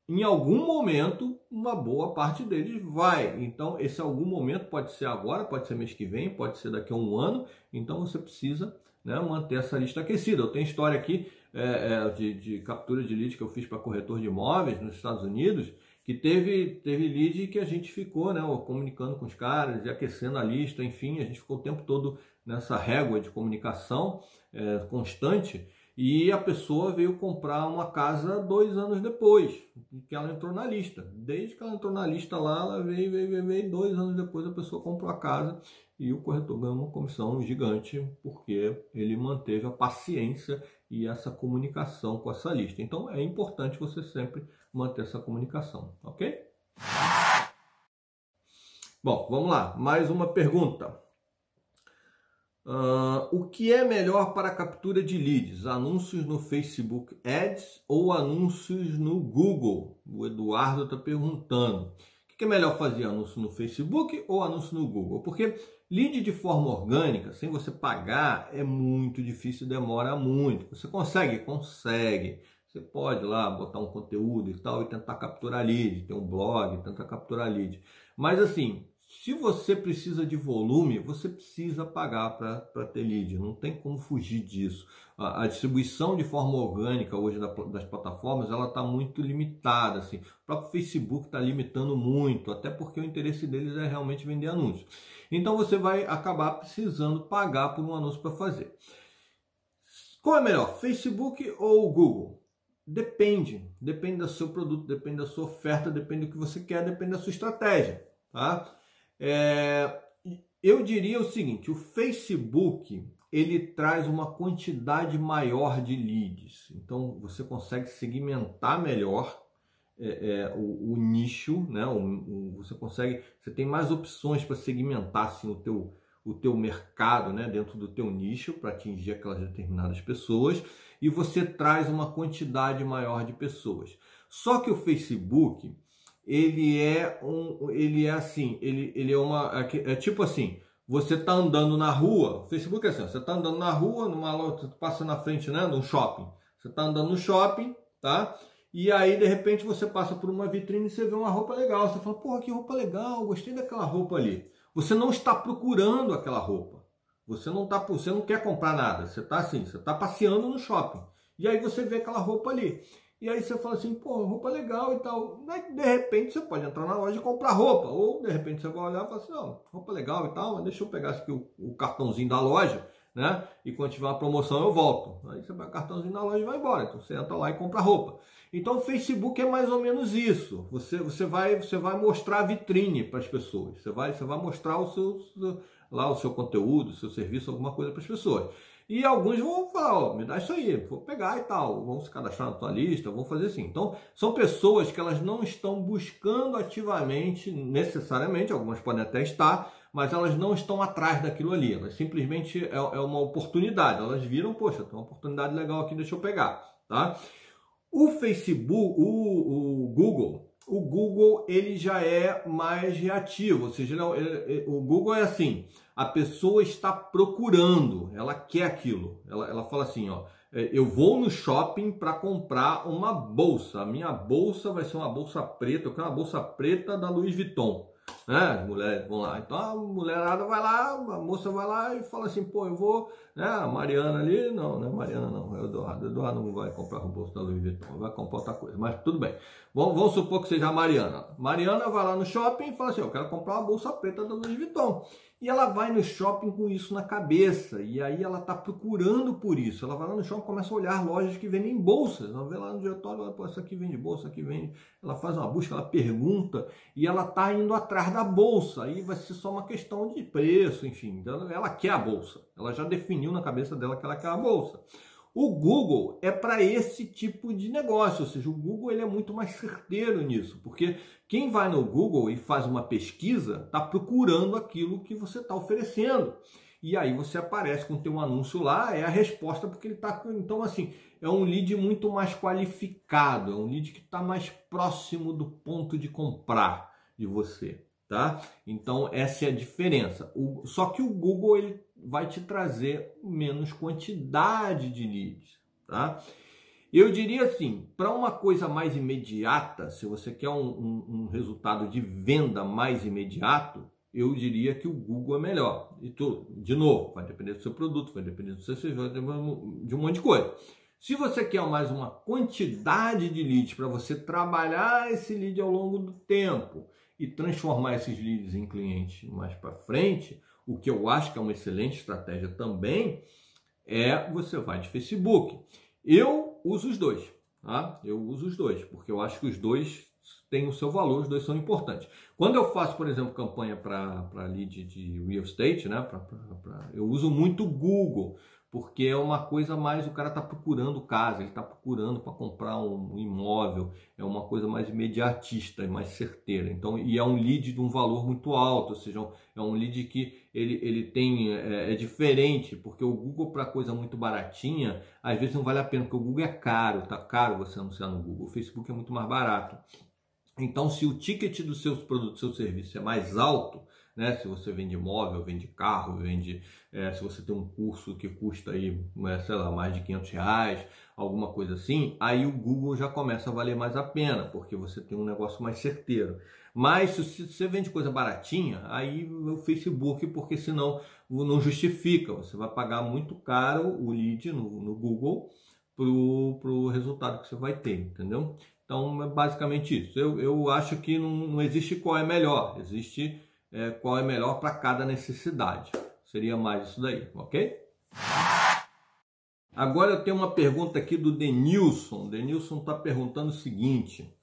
em algum momento uma boa parte deles vai. Então esse algum momento pode ser agora, pode ser mês que vem, pode ser daqui a um ano. Então você precisa, né, manter essa lista aquecida. Eu tenho história aqui de captura de lead que eu fiz para corretor de imóveis nos Estados Unidos, que teve lead que a gente ficou, né, comunicando com os caras e aquecendo a lista. Enfim, a gente ficou o tempo todo nessa régua de comunicação constante. E a pessoa veio comprar uma casa 2 anos depois que ela entrou na lista. Desde que ela entrou na lista lá, ela veio 2 anos depois a pessoa comprou a casa e o corretor ganhou uma comissão gigante porque ele manteve a paciência e essa comunicação com essa lista. Então é importante você sempre manter essa comunicação, ok? Bom, vamos lá. Mais uma pergunta. O que é melhor para a captura de leads? Anúncios no Facebook Ads ou anúncios no Google? O Eduardo está perguntando. O que é melhor fazer? Anúncio no Facebook ou anúncio no Google? Porque lead de forma orgânica, sem você pagar, é muito difícil, demora muito. Você consegue? Consegue. Você pode lá botar um conteúdo e tal e tentar capturar lead, ter um blog, tentar capturar lead. Mas assim, se você precisa de volume, você precisa pagar para ter lead, não tem como fugir disso. A distribuição de forma orgânica hoje das plataformas, ela está muito limitada. Assim. O próprio Facebook está limitando muito, até porque o interesse deles é realmente vender anúncios. Então você vai acabar precisando pagar por um anúncio para fazer. Qual é melhor, Facebook ou Google? Depende do seu produto, depende da sua oferta, depende do que você quer, depende da sua estratégia, tá? Eu diria o seguinte, o Facebook ele traz uma quantidade maior de leads, então você consegue segmentar melhor o nicho, né? Você tem mais opções para segmentar assim, o teu mercado, né? Dentro do teu nicho para atingir aquelas determinadas pessoas e você traz uma quantidade maior de pessoas. Só que o Facebook ele é tipo assim, você tá andando na rua, o Facebook é assim, você tá andando na rua, numa loja, passa na frente, né, de um shopping, você tá andando no shopping, tá? E aí de repente você passa por uma vitrine e você vê uma roupa legal, você fala, porra, que roupa legal, gostei daquela roupa ali. Você não está procurando aquela roupa, você não quer comprar nada, você tá passeando no shopping, e aí você vê aquela roupa ali. E aí você fala assim, pô, roupa legal e tal. Mas de repente você pode entrar na loja e comprar roupa. Ou de repente você vai olhar e fala assim, não, roupa legal e tal, mas deixa eu pegar aqui o cartãozinho da loja, né? E quando tiver uma promoção eu volto. Aí você pega o cartãozinho da loja e vai embora. Então você entra lá e compra roupa. Então o Facebook é mais ou menos isso. Você vai mostrar a vitrine para as pessoas. Você vai mostrar lá o seu conteúdo, o seu serviço, alguma coisa para as pessoas. E alguns vão falar, ó, me dá isso aí, vou pegar e tal, vão se cadastrar na tua lista, vão fazer assim. Então, são pessoas que elas não estão buscando ativamente, necessariamente, algumas podem até estar, mas elas não estão atrás daquilo ali. Elas simplesmente é uma oportunidade. Elas viram, poxa, tem uma oportunidade legal aqui, deixa eu pegar, tá? O Facebook, o Google ele já é mais reativo, ou seja, o Google é assim, a pessoa está procurando, ela quer aquilo, ela fala assim, ó, eu vou no shopping para comprar uma bolsa, a minha bolsa vai ser uma bolsa preta, eu quero uma bolsa preta da Louis Vuitton, né? As mulheres vão lá, então a mulherada vai lá, a moça vai lá e fala assim, pô, eu vou, né? A Mariana ali, não é Mariana não, é o Eduardo não vai comprar uma bolsa da Louis Vuitton, vai comprar outra coisa, mas tudo bem, vamos supor que seja a Mariana vai lá no shopping e fala assim, eu quero comprar uma bolsa preta da Louis Vuitton. E ela vai no shopping com isso na cabeça, e aí ela está procurando por isso. Ela vai lá no shopping e começa a olhar lojas que vendem bolsas. Ela vê lá no diretório, pô, essa aqui vende bolsa, essa aqui vende. Ela faz uma busca, ela pergunta, e ela está indo atrás da bolsa. Aí vai ser só uma questão de preço, enfim. Ela quer a bolsa. Ela já definiu na cabeça dela que ela quer a bolsa. O Google é para esse tipo de negócio, ou seja, o Google ele é muito mais certeiro nisso, porque quem vai no Google e faz uma pesquisa está procurando aquilo que você está oferecendo. E aí você aparece com o teu anúncio lá, é a resposta porque ele está... Então, assim, é um lead muito mais qualificado, é um lead que está mais próximo do ponto de comprar de você, tá? Então, essa é a diferença. Só que o Google ele vai te trazer menos quantidade de leads, tá? Eu diria assim, para uma coisa mais imediata, se você quer um resultado de venda mais imediato, eu diria que o Google é melhor. E de novo, vai depender do seu produto, vai depender do seu serviço, vai depender de um monte de coisa. Se você quer mais uma quantidade de leads para você trabalhar esse lead ao longo do tempo e transformar esses leads em clientes mais para frente, o que eu acho que é uma excelente estratégia também, você vai de Facebook. Eu uso os dois, tá? Eu uso os dois, porque eu acho que os dois têm o seu valor, os dois são importantes. Quando eu faço, por exemplo, campanha para lead de real estate, né? Eu uso muito o Google, porque é uma coisa mais, o cara está procurando casa, ele está procurando para comprar um imóvel, é uma coisa mais imediatista e mais certeira. Então, e é um lead de um valor muito alto, ou seja, é um lead que ele tem, é diferente, porque o Google para coisa muito baratinha, às vezes não vale a pena, porque o Google é caro, tá caro você anunciar no Google, o Facebook é muito mais barato. Então, se o ticket dos seus produtos, do seu serviço é mais alto, né? Se você vende imóvel, vende carro, se você tem um curso que custa aí, sei lá, mais de R$500, alguma coisa assim, aí o Google já começa a valer mais a pena, porque você tem um negócio mais certeiro. Mas se você vende coisa baratinha, aí o Facebook, porque senão não justifica, você vai pagar muito caro o lead no Google pro resultado que você vai ter, entendeu? Então, é basicamente isso. Eu acho que não existe qual é melhor, existe qual é melhor para cada necessidade. Seria mais isso daí, ok? Agora eu tenho uma pergunta aqui do Denilson. Denilson está perguntando o seguinte: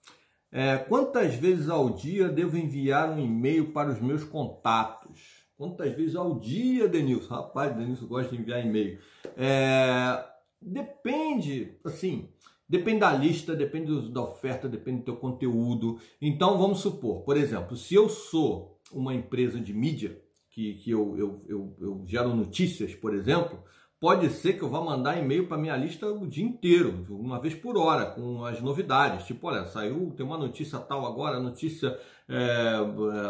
quantas vezes ao dia devo enviar um e-mail para os meus contatos? Quantas vezes ao dia, Denilson? Rapaz, Denilson gosta de enviar e-mail. Depende, assim... Depende da lista, depende da oferta, depende do teu conteúdo. Então, vamos supor, por exemplo, se eu sou uma empresa de mídia, que eu gero notícias, por exemplo, pode ser que eu vá mandar e-mail para minha lista o dia inteiro, uma vez por hora, com as novidades. Tipo, olha, tem uma notícia tal agora, notícia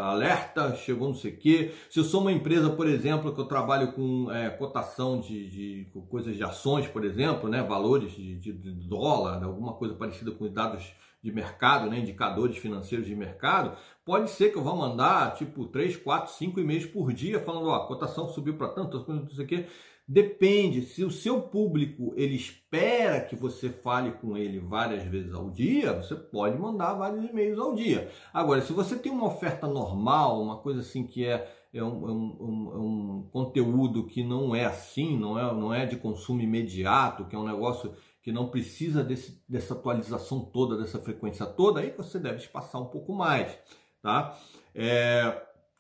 alerta, chegou não sei o quê. Se eu sou uma empresa, por exemplo, que eu trabalho com cotação de coisas de ações, por exemplo, né, valores de dólar, alguma coisa parecida com os dados de mercado, né, indicadores financeiros de mercado, pode ser que eu vá mandar tipo 3, 4, 5 e-mails por dia falando, ó, a cotação subiu para tanto, não sei o quê. Depende, se o seu público ele espera que você fale com ele várias vezes ao dia, você pode mandar vários e-mails ao dia. Agora, se você tem uma oferta normal, uma coisa assim que é um conteúdo que não é assim, não é de consumo imediato, que é um negócio que não precisa dessa atualização toda, dessa frequência toda, aí você deve espaçar um pouco mais, tá?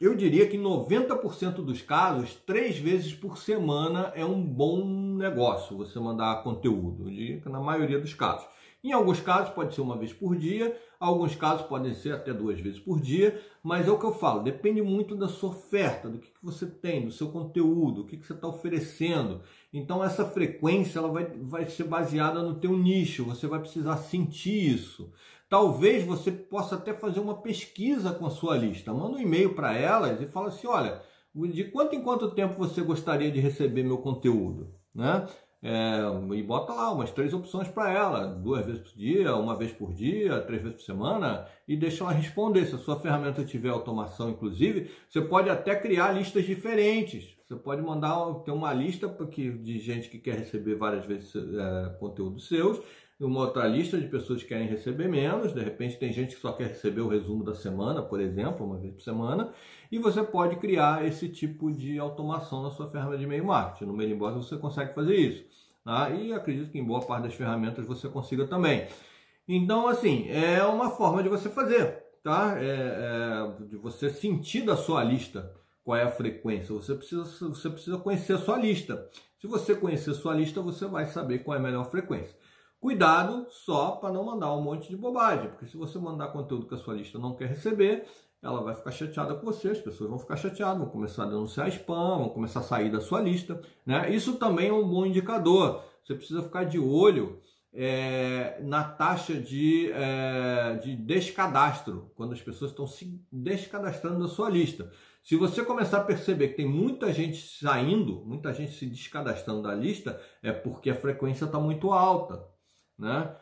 Eu diria que em 90% dos casos, 3 vezes por semana é um bom negócio você mandar conteúdo. Eu diria que na maioria dos casos. Em alguns casos pode ser uma vez por dia, alguns casos podem ser até 2 vezes por dia, mas é o que eu falo, depende muito da sua oferta, do que você tem, do seu conteúdo, o que você está oferecendo. Então essa frequência ela vai ser baseada no teu nicho, você vai precisar sentir isso. Talvez você possa até fazer uma pesquisa com a sua lista, manda um e-mail para elas e fala assim, olha, de quanto em quanto tempo você gostaria de receber meu conteúdo, né? E bota lá umas 3 opções para ela, 2 vezes por dia, 1 vez por dia, 3 vezes por semana, e deixa ela responder. Se a sua ferramenta tiver automação, inclusive, você pode até criar listas diferentes. Você pode ter uma lista de gente que quer receber várias vezes conteúdos seus, e uma outra lista de pessoas que querem receber menos. De repente tem gente que só quer receber o resumo da semana, por exemplo, 1 vez por semana, e você pode criar esse tipo de automação na sua ferramenta de e-mail marketing. No Mailinbox você consegue fazer isso, tá? E acredito que em boa parte das ferramentas você consiga também. Então, assim, é uma forma de você fazer, tá? De você sentir da sua lista qual é a frequência. Você precisa conhecer a sua lista. Se você conhecer a sua lista, você vai saber qual é a melhor frequência. Cuidado só para não mandar um monte de bobagem, porque se você mandar conteúdo que a sua lista não quer receber, ela vai ficar chateada com você, as pessoas vão ficar chateadas, vão começar a denunciar spam, vão começar a sair da sua lista, né? Isso também é um bom indicador. Você precisa ficar de olho na taxa de descadastro, quando as pessoas estão se descadastrando da sua lista. Se você começar a perceber que tem muita gente saindo, muita gente se descadastrando da lista, é porque a frequência está muito alta, né?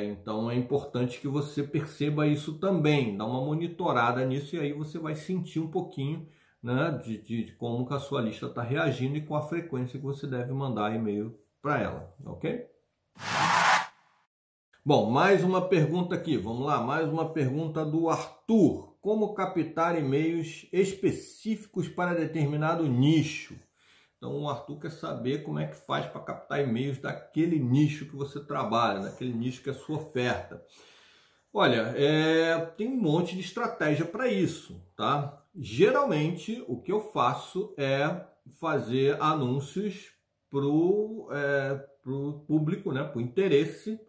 Então é importante que você perceba isso também, dá uma monitorada nisso e aí você vai sentir um pouquinho, né, de como que a sua lista está reagindo e qual a frequência que você deve mandar e-mail para ela, ok? Bom, mais uma pergunta aqui, vamos lá, mais uma pergunta do Arthur. Como captar e-mails específicos para determinado nicho? Então o Arthur quer saber como é que faz para captar e-mails daquele nicho que você trabalha, daquele nicho que é a sua oferta. Olha, tem um monte de estratégia para isso, tá? Geralmente o que eu faço é fazer anúncios para o público, né? Por interesse,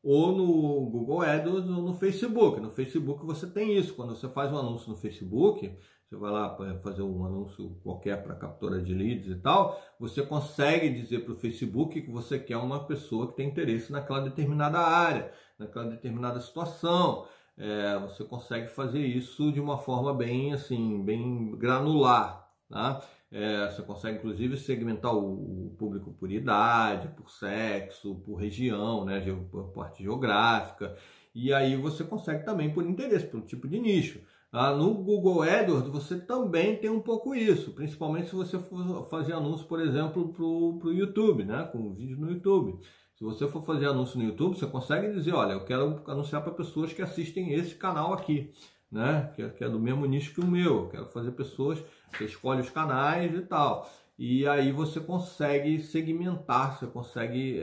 ou no Google AdWords ou no Facebook. No Facebook você tem isso. Quando você faz um anúncio no Facebook, você vai lá para fazer um anúncio qualquer para captura de leads e tal, você consegue dizer para o Facebook que você quer uma pessoa que tem interesse naquela determinada área, naquela determinada situação. Você consegue fazer isso de uma forma bem granular, tá? Você consegue inclusive segmentar o público por idade, por sexo, por região, né, por parte geográfica, e aí você consegue também por interesse, pelo tipo de nicho. No Google AdWords você também tem um pouco isso, principalmente se você for fazer anúncio, por exemplo, para o YouTube, né, com vídeo no YouTube. Se você for fazer anúncio no YouTube, você consegue dizer, olha, eu quero anunciar para pessoas que assistem esse canal aqui, né, que é do mesmo nicho que o meu. Eu quero fazer pessoas, você escolhe os canais e tal. E aí você consegue segmentar, você consegue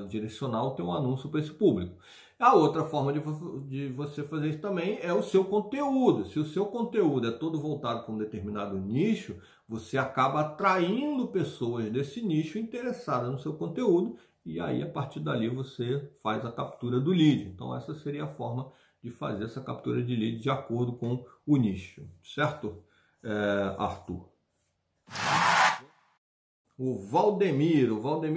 direcionar o teu anúncio para esse público. A outra forma de você fazer isso também é o seu conteúdo. Se o seu conteúdo é todo voltado para um determinado nicho, você acaba atraindo pessoas desse nicho interessadas no seu conteúdo e aí a partir dali você faz a captura do lead. Então essa seria a forma de fazer essa captura de lead de acordo com o nicho, certo, Arthur? O Valdemir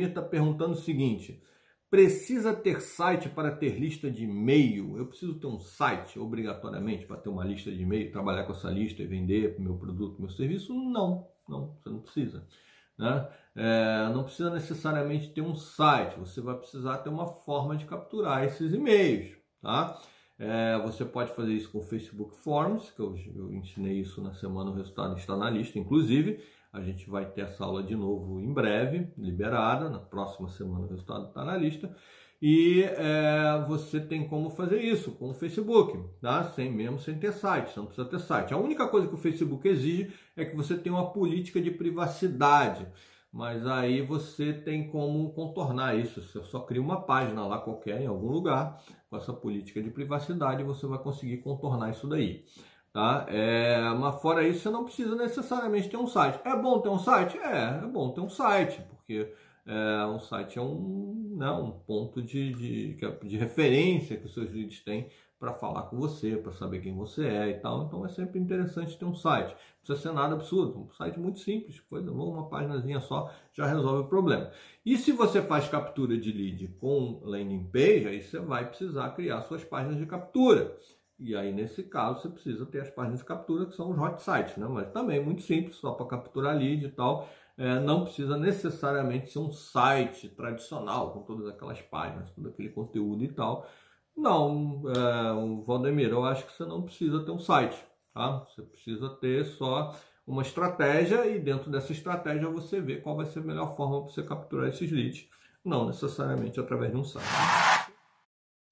está perguntando o seguinte: precisa ter site para ter lista de e-mail? Eu preciso ter um site obrigatoriamente para ter uma lista de e-mail, trabalhar com essa lista e vender meu produto, meu serviço? Não, você não precisa, né? Não precisa necessariamente ter um site, você vai precisar ter uma forma de capturar esses e-mails, tá? Você pode fazer isso com o Facebook Forms, que eu ensinei isso na semana, o resultado está na lista, inclusive. A gente vai ter essa aula de novo em breve, liberada, na próxima semana o resultado está na lista. E você tem como fazer isso com o Facebook, tá? Sem ter site, você não precisa ter site. A única coisa que o Facebook exige é que você tenha uma política de privacidade. Mas aí você tem como contornar isso. Você só cria uma página lá qualquer, em algum lugar, com essa política de privacidade, você vai conseguir contornar isso daí. tá? Mas fora isso, você não precisa necessariamente ter um site. É bom ter um site? É bom ter um site, porque um site é um ponto de referência que os seus leads têm para falar com você, para saber quem você é e tal. Então é sempre interessante ter um site. Não precisa ser nada absurdo, um site muito simples, uma paginazinha só já resolve o problema. E se você faz captura de lead com landing page, aí você vai precisar criar suas páginas de captura. E aí, nesse caso, você precisa ter as páginas de captura, que são os hot sites, né? Mas também muito simples, só para capturar lead e tal. Não precisa necessariamente ser um site tradicional, com todas aquelas páginas, todo aquele conteúdo e tal. Não, Valdemir, eu acho que você não precisa ter um site, tá? Você precisa ter só uma estratégia e dentro dessa estratégia você vê qual vai ser a melhor forma para você capturar esses leads, não necessariamente através de um site.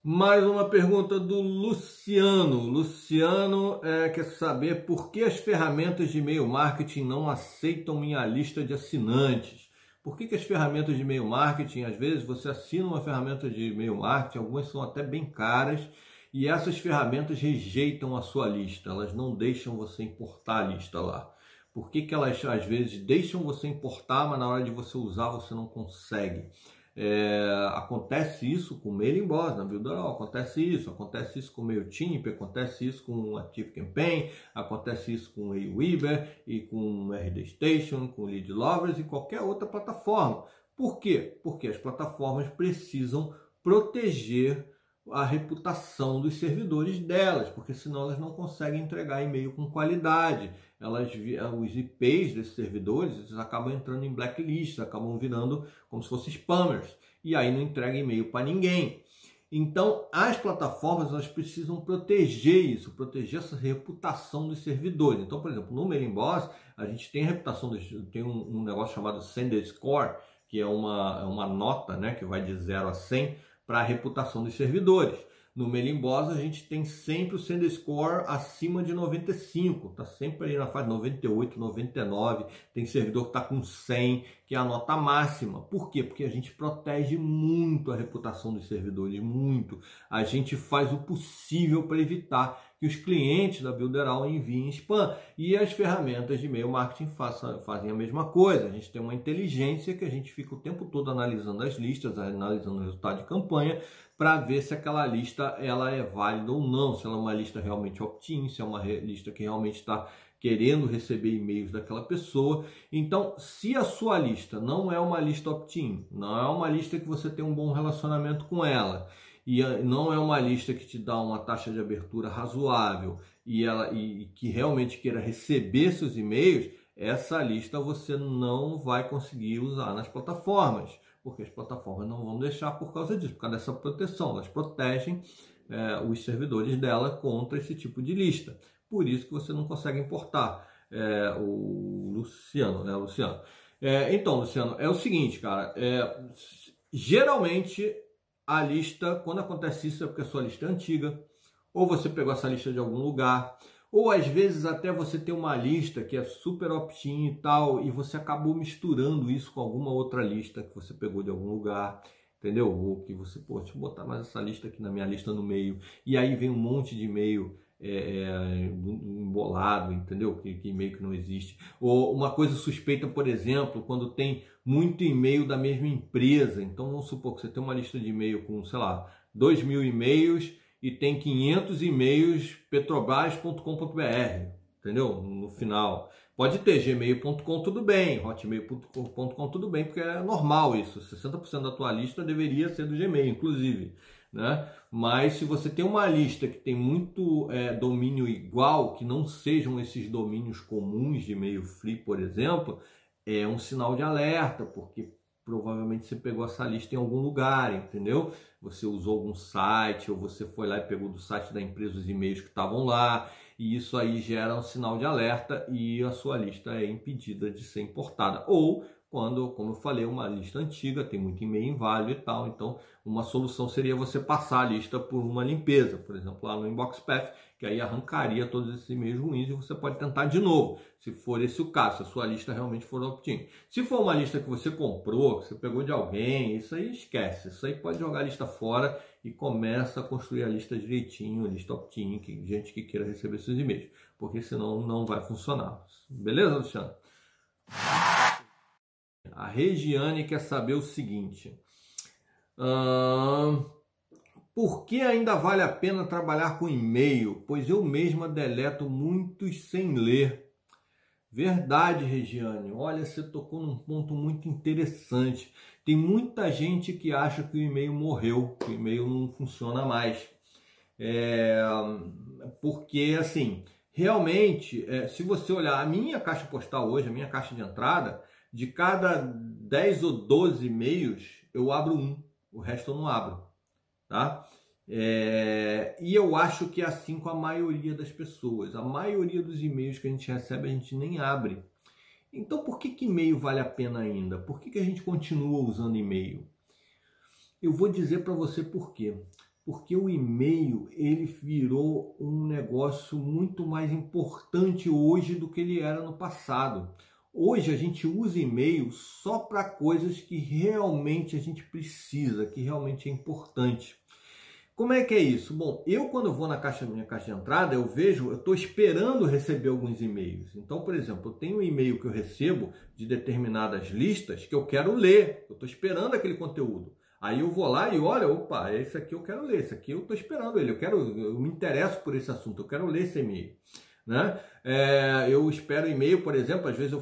Mais uma pergunta do Luciano. Luciano quer saber por que as ferramentas de e-mail marketing não aceitam minha lista de assinantes. Por que as ferramentas de e-mail marketing, às vezes você assina uma ferramenta de e-mail marketing, algumas são até bem caras, e essas ferramentas rejeitam a sua lista, elas não deixam você importar a lista lá. Por que elas às vezes deixam você importar, mas na hora de você usar você não consegue? Acontece isso com MailingBoss na Builderall, acontece isso com o MailChimp, acontece isso com o ActiveCampaign, acontece isso com o Aweber e com o RDStation, com o Lead Lovers e qualquer outra plataforma. Por quê? Porque as plataformas precisam proteger a reputação dos servidores delas, porque senão elas não conseguem entregar e-mail com qualidade. Os IPs desses servidores eles acabam entrando em blacklist, acabam virando como se fossem spammers, e aí não entrega e-mail para ninguém. Então, as plataformas elas precisam proteger isso, proteger essa reputação dos servidores. Então, por exemplo, no MailingBoss, a gente tem a reputação, tem um negócio chamado Sender Score, que é uma nota, né, que vai de 0 a 100 para a reputação dos servidores. No MailingBoss a gente tem sempre o Sender Score acima de 95, está sempre ali na fase 98, 99, tem servidor que está com 100, que é a nota máxima. Por quê? Porque a gente protege muito a reputação dos servidores, muito. A gente faz o possível para evitar que os clientes da Builderall enviem spam. E as ferramentas de e-mail marketing fazem a mesma coisa. A gente tem uma inteligência que a gente fica o tempo todo analisando as listas, analisando o resultado de campanha, para ver se aquela lista ela é válida ou não, se ela é uma lista realmente opt-in, se é uma lista que realmente está querendo receber e-mails daquela pessoa. Então, se a sua lista não é uma lista opt-in, não é uma lista que você tem um bom relacionamento com ela, e não é uma lista que te dá uma taxa de abertura razoável e que realmente queira receber seus e-mails, essa lista você não vai conseguir usar nas plataformas, porque as plataformas não vão deixar por causa disso, por causa dessa proteção. Elas protegem os servidores dela contra esse tipo de lista. Por isso que você não consegue importar. O Luciano, né, Luciano? Então, Luciano, é o seguinte, cara. Geralmente, a lista, quando acontece isso, é porque a sua lista é antiga, ou você pegou essa lista de algum lugar, ou às vezes até você tem uma lista que é super opt-in e tal, e você acabou misturando isso com alguma outra lista que você pegou de algum lugar, entendeu? Ou que você, deixa eu botar mais essa lista aqui na minha lista no meio, e aí vem um monte de e-mail embolado, entendeu? Que e-mail que não existe. Ou uma coisa suspeita, por exemplo, quando tem muito e-mail da mesma empresa. Então vamos supor que você tem uma lista de e-mail com, sei lá, 2.000 e-mails e tem 500 e-mails petrobras.com.br, entendeu? No final. Pode ter gmail.com, tudo bem, hotmail.com, tudo bem, porque é normal isso. 60% da tua lista deveria ser do Gmail, inclusive, né? Mas se você tem uma lista que tem muito domínio igual, que não sejam esses domínios comuns de e-mail free, por exemplo, é um sinal de alerta, porque provavelmente você pegou essa lista em algum lugar, entendeu? Você usou algum site, ou você foi lá e pegou do site da empresa os e-mails que estavam lá, e isso aí gera um sinal de alerta e a sua lista é impedida de ser importada. Ou quando, como eu falei, uma lista antiga, tem muito e-mail inválido e tal, então uma solução seria você passar a lista por uma limpeza, por exemplo, lá no Inbox Path, que aí arrancaria todos esses e-mails ruins e você pode tentar de novo, se for esse o caso, se a sua lista realmente for opt-in. Se for uma lista que você comprou, que você pegou de alguém, isso aí esquece, isso aí pode jogar a lista fora e começa a construir a lista direitinho, a lista opt-in, gente que queira receber seus e-mails. porque senão não vai funcionar. Beleza, Luciano? A Regiane quer saber o seguinte: por que ainda vale a pena trabalhar com e-mail? Pois eu mesma deleto muitos sem ler. Verdade, Regiane. Olha, você tocou num ponto muito interessante. Tem muita gente que acha que o e-mail morreu, que o e-mail não funciona mais. Porque, assim, realmente, se você olhar a minha caixa postal hoje, a minha caixa de entrada, de cada 10 ou 12 e-mails, eu abro um, o resto eu não abro, tá? E eu acho que é assim com a maioria das pessoas. A maioria dos e-mails que a gente recebe, a gente nem abre. Então, por que e-mail vale a pena ainda? Por que a gente continua usando e-mail? Eu vou dizer para você por quê. Porque o e-mail, ele virou um negócio muito mais importante hoje do que ele era no passado. Hoje a gente usa e-mail só para coisas que realmente a gente precisa, que realmente é importante. Como é que é isso? Bom, eu quando eu vou na minha caixa de entrada, eu estou esperando receber alguns e-mails. Então, por exemplo, eu tenho um e-mail que eu recebo de determinadas listas que eu quero ler. Eu estou esperando aquele conteúdo. Aí eu vou lá e olho, opa, esse aqui eu quero ler, esse aqui eu estou esperando ele, eu me interesso por esse assunto, eu quero ler esse e-mail. Né? Eu espero e-mail, por exemplo, às vezes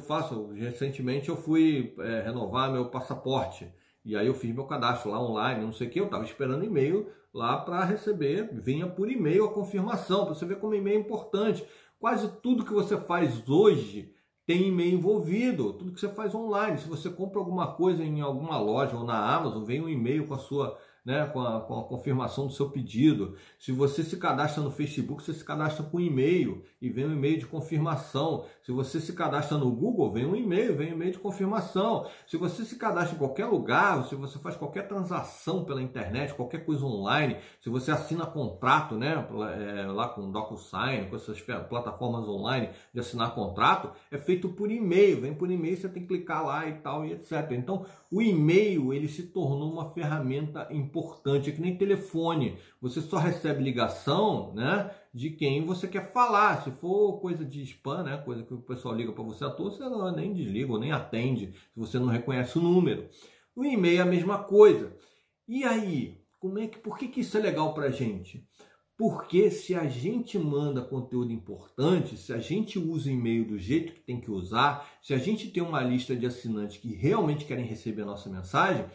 recentemente eu fui renovar meu passaporte. E aí eu fiz meu cadastro lá online, não sei o que, eu estava esperando e-mail lá para receber, vinha por e-mail a confirmação, para você ver como e-mail é importante. Quase tudo que você faz hoje tem e-mail envolvido, tudo que você faz online. Se você compra alguma coisa em alguma loja ou na Amazon, vem um e-mail com a sua, né, com a confirmação do seu pedido. Se você se cadastra no Facebook, você se cadastra com e-mail e vem um e-mail de confirmação. Se você se cadastra no Google, vem um e-mail de confirmação. Se você se cadastra em qualquer lugar, se você faz qualquer transação pela internet, qualquer coisa online, se você assina contrato, né, lá com DocuSign, com essas plataformas online de assinar contrato, é feito por e-mail, vem por e-mail, você tem que clicar lá e tal e etc. Então, o e-mail, ele se tornou uma ferramenta importante, é que nem telefone. Você só recebe ligação, né, de quem você quer falar. Se for coisa de spam, né, coisa que o pessoal liga para você à toa, você não, nem desliga ou nem atende, se você não reconhece o número. O e-mail é a mesma coisa. E aí, por que isso é legal para a gente? Porque se a gente manda conteúdo importante, se a gente usa o e-mail do jeito que tem que usar, se a gente tem uma lista de assinantes que realmente querem receber a nossa mensagem,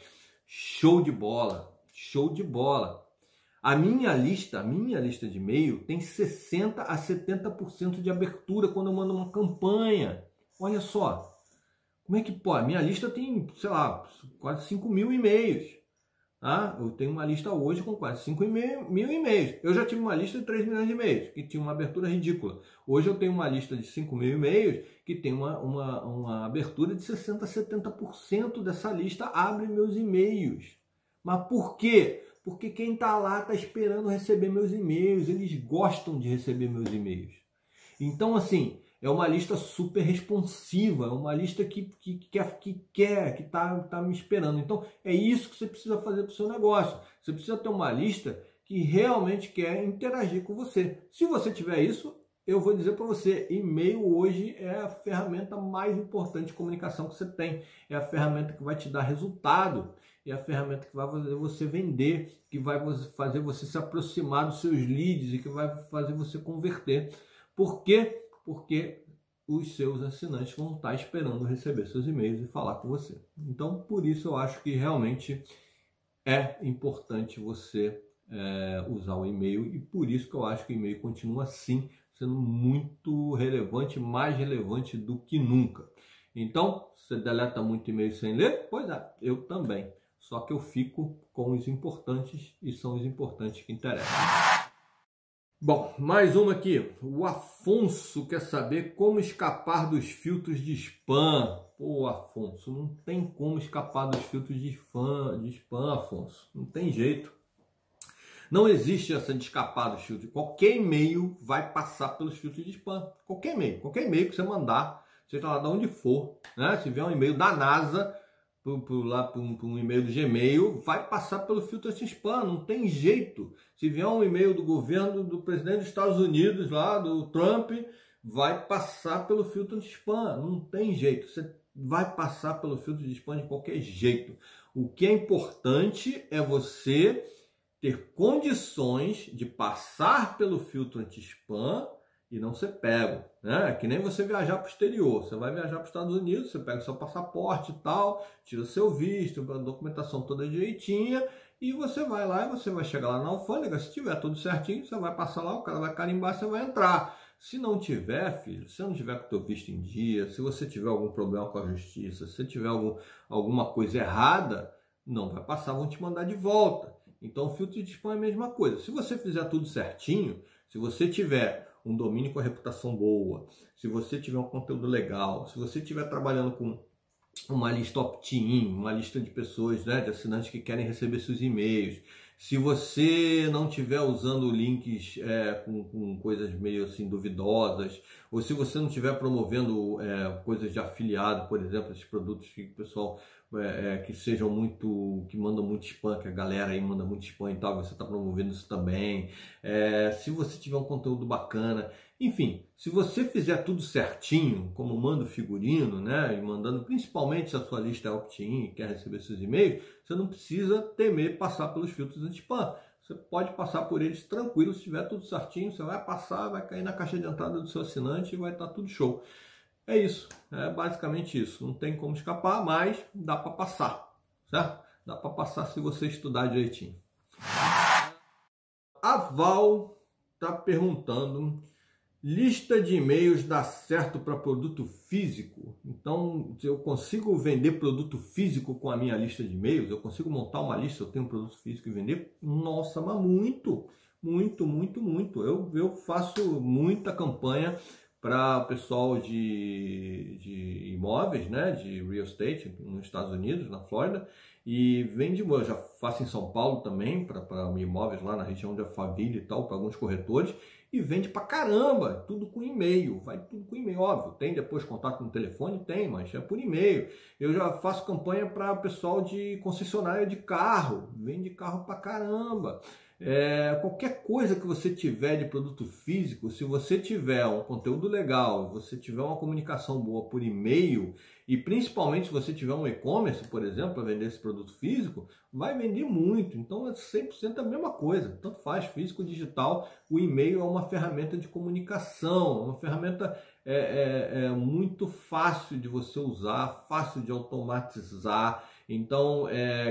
show de bola, show de bola. A minha lista de e-mail tem 60% a 70% de abertura quando eu mando uma campanha. Olha só, como é que pode? Minha lista tem, sei lá, quase 5 mil e-mails. Tá? Eu tenho uma lista hoje com quase 5 mil e-mails. Eu já tive uma lista de 3 milhões de e-mails, que tinha uma abertura ridícula. Hoje eu tenho uma lista de 5 mil e-mails que tem uma abertura de 60% a 70% dessa lista abre meus e-mails. Mas por quê? Porque quem está lá está esperando receber meus e-mails. Eles gostam de receber meus e-mails. Então, assim, é uma lista super responsiva, é uma lista que está me esperando. Então, é isso que você precisa fazer para o seu negócio. Você precisa ter uma lista que realmente quer interagir com você. Se você tiver isso, eu vou dizer para você, e-mail hoje é a ferramenta mais importante de comunicação que você tem. É a ferramenta que vai te dar resultado. É a ferramenta que vai fazer você vender, que vai fazer você se aproximar dos seus leads e que vai fazer você converter. Por quê? Porque os seus assinantes vão estar esperando receber seus e-mails e falar com você. Então, por isso eu acho que realmente é importante você usar o e-mail e por isso que eu acho que o e-mail continua assim, sendo muito relevante, mais relevante do que nunca. Então, você deleta muito e-mail sem ler? Pois é, eu também. Só que eu fico com os importantes e são os importantes que interessam. Bom, mais uma aqui. O Afonso quer saber como escapar dos filtros de spam. Pô, Afonso, não tem como escapar dos filtros de spam, Afonso. Não tem jeito. Não existe essa de escapar dos filtros. Qualquer e-mail vai passar pelos filtros de spam. Qualquer e-mail que você mandar, seja lá de onde for, né? Se vier um e-mail da NASA, para um e-mail do Gmail, vai passar pelo filtro de spam, não tem jeito. Se vier um e-mail do governo do presidente dos Estados Unidos, lá do Trump, vai passar pelo filtro anti-spam, não tem jeito, você vai passar pelo filtro de spam de qualquer jeito. O que é importante é você ter condições de passar pelo filtro anti-spam e não ser pego, né? É que nem você viajar para o exterior. Você vai viajar para os Estados Unidos, você pega o seu passaporte e tal, tira o seu visto, a documentação toda direitinha, e você vai lá e você vai chegar lá na alfândega. Se tiver tudo certinho, você vai passar lá, o cara vai carimbar, você vai entrar. Se não tiver, filho, se não tiver com o teu visto em dia, se você tiver algum problema com a justiça, se tiver alguma coisa errada, não vai passar, vão te mandar de volta. Então, o filtro de spam é a mesma coisa. Se você fizer tudo certinho, se você tiver um domínio com a reputação boa, se você tiver um conteúdo legal, se você estiver trabalhando com uma lista opt-in, uma lista de pessoas, né, de assinantes que querem receber seus e-mails, se você não estiver usando links com coisas meio assim duvidosas, ou se você não estiver promovendo coisas de afiliado, por exemplo, esses produtos que o pessoal que sejam muito, que mandam muito spam, que a galera aí manda muito spam e tal, você está promovendo isso também. Se você tiver um conteúdo bacana, enfim, se você fizer tudo certinho, como manda o figurino, né, e mandando principalmente se a sua lista é opt-in e quer receber seus e-mails, você não precisa temer passar pelos filtros anti-spam. Você pode passar por eles tranquilo, se tiver tudo certinho, você vai passar, vai cair na caixa de entrada do seu assinante e vai estar tudo show. É isso, é basicamente isso. Não tem como escapar, mas dá para passar, certo? Dá para passar se você estudar direitinho. A Val está perguntando: lista de e-mails dá certo para produto físico? Então, eu consigo vender produto físico com a minha lista de e-mails? Eu consigo montar uma lista, eu tenho um produto físico e vender? Nossa, mas muito, muito, muito, muito. Eu faço muita campanha para o pessoal de imóveis, né, de real estate nos Estados Unidos, na Flórida, e vende, eu já faço em São Paulo também, para imóveis lá na região de Alphaville e tal, para alguns corretores, e vende pra caramba, tudo com e-mail, vai tudo com e-mail, óbvio, tem depois contato no telefone? Tem, mas é por e-mail. Eu já faço campanha para pessoal de concessionária de carro, vende carro pra caramba. Qualquer coisa que você tiver de produto físico, se você tiver um conteúdo legal, você tiver uma comunicação boa por e-mail, e principalmente se você tiver um e-commerce, por exemplo, para vender esse produto físico, vai vender muito. Então é 100% a mesma coisa, tanto faz, físico ou digital. O e-mail é uma ferramenta de comunicação, uma ferramenta muito fácil de você usar, fácil de automatizar. Então,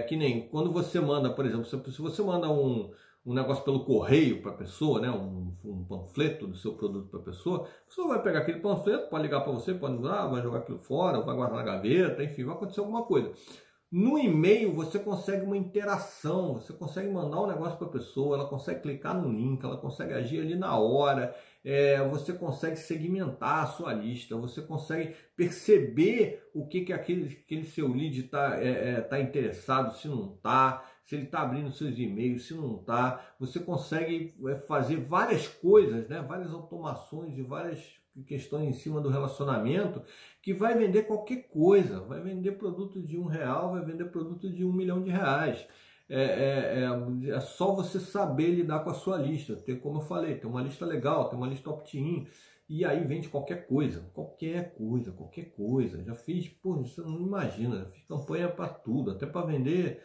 que nem quando você manda, por exemplo, se você manda um negócio pelo correio para a pessoa, né, um panfleto do seu produto para a pessoa vai pegar aquele panfleto, pode ligar para você, pode usar, vai jogar aquilo fora, vai guardar na gaveta, enfim, vai acontecer alguma coisa. No e-mail você consegue uma interação, você consegue mandar um negócio para a pessoa, ela consegue clicar no link, ela consegue agir ali na hora, você consegue segmentar a sua lista, você consegue perceber o que aquele seu lead tá interessado, se não está, se ele está abrindo seus e-mails, se não está. Você consegue fazer várias coisas, né? Várias automações e várias questões em cima do relacionamento que vai vender qualquer coisa, vai vender produto de R$1, vai vender produto de R$1 milhão. É só você saber lidar com a sua lista, ter, como eu falei, ter uma lista legal, ter uma lista opt-in, e aí vende qualquer coisa. Já fiz, pô, você não imagina, já fiz campanha para tudo, até para vender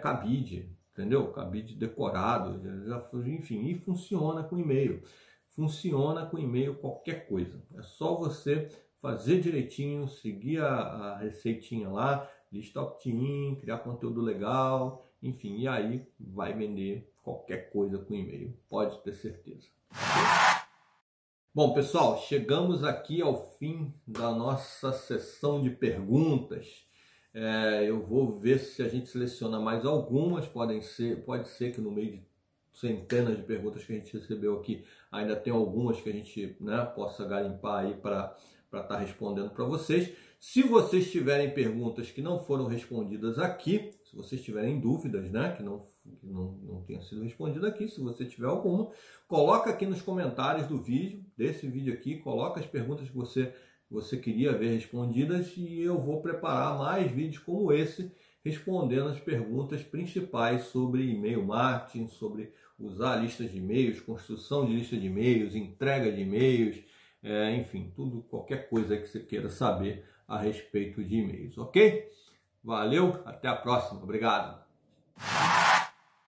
cabide, entendeu? Cabide decorado, enfim, e funciona com e-mail. Funciona com e-mail qualquer coisa. É só você fazer direitinho, seguir a receitinha lá, lista opt-in, criar conteúdo legal, enfim, e aí vai vender qualquer coisa com e-mail, pode ter certeza. Bom, pessoal, chegamos aqui ao fim da nossa sessão de perguntas. Eu vou ver se a gente seleciona mais algumas, pode ser que no meio de centenas de perguntas que a gente recebeu aqui, ainda tem algumas que a gente, né, possa garimpar aí para estar respondendo para vocês. Se vocês tiverem perguntas que não foram respondidas aqui, se vocês tiverem dúvidas, né, que não tenha sido respondida aqui, se você tiver alguma, coloca aqui nos comentários desse vídeo aqui, coloca as perguntas que você queria ver respondidas e eu vou preparar mais vídeos como esse, respondendo as perguntas principais sobre e-mail marketing, sobre usar listas de e-mails, construção de lista de e-mails, entrega de e-mails, enfim, tudo, qualquer coisa que você queira saber a respeito de e-mails, ok? Valeu, até a próxima, obrigado!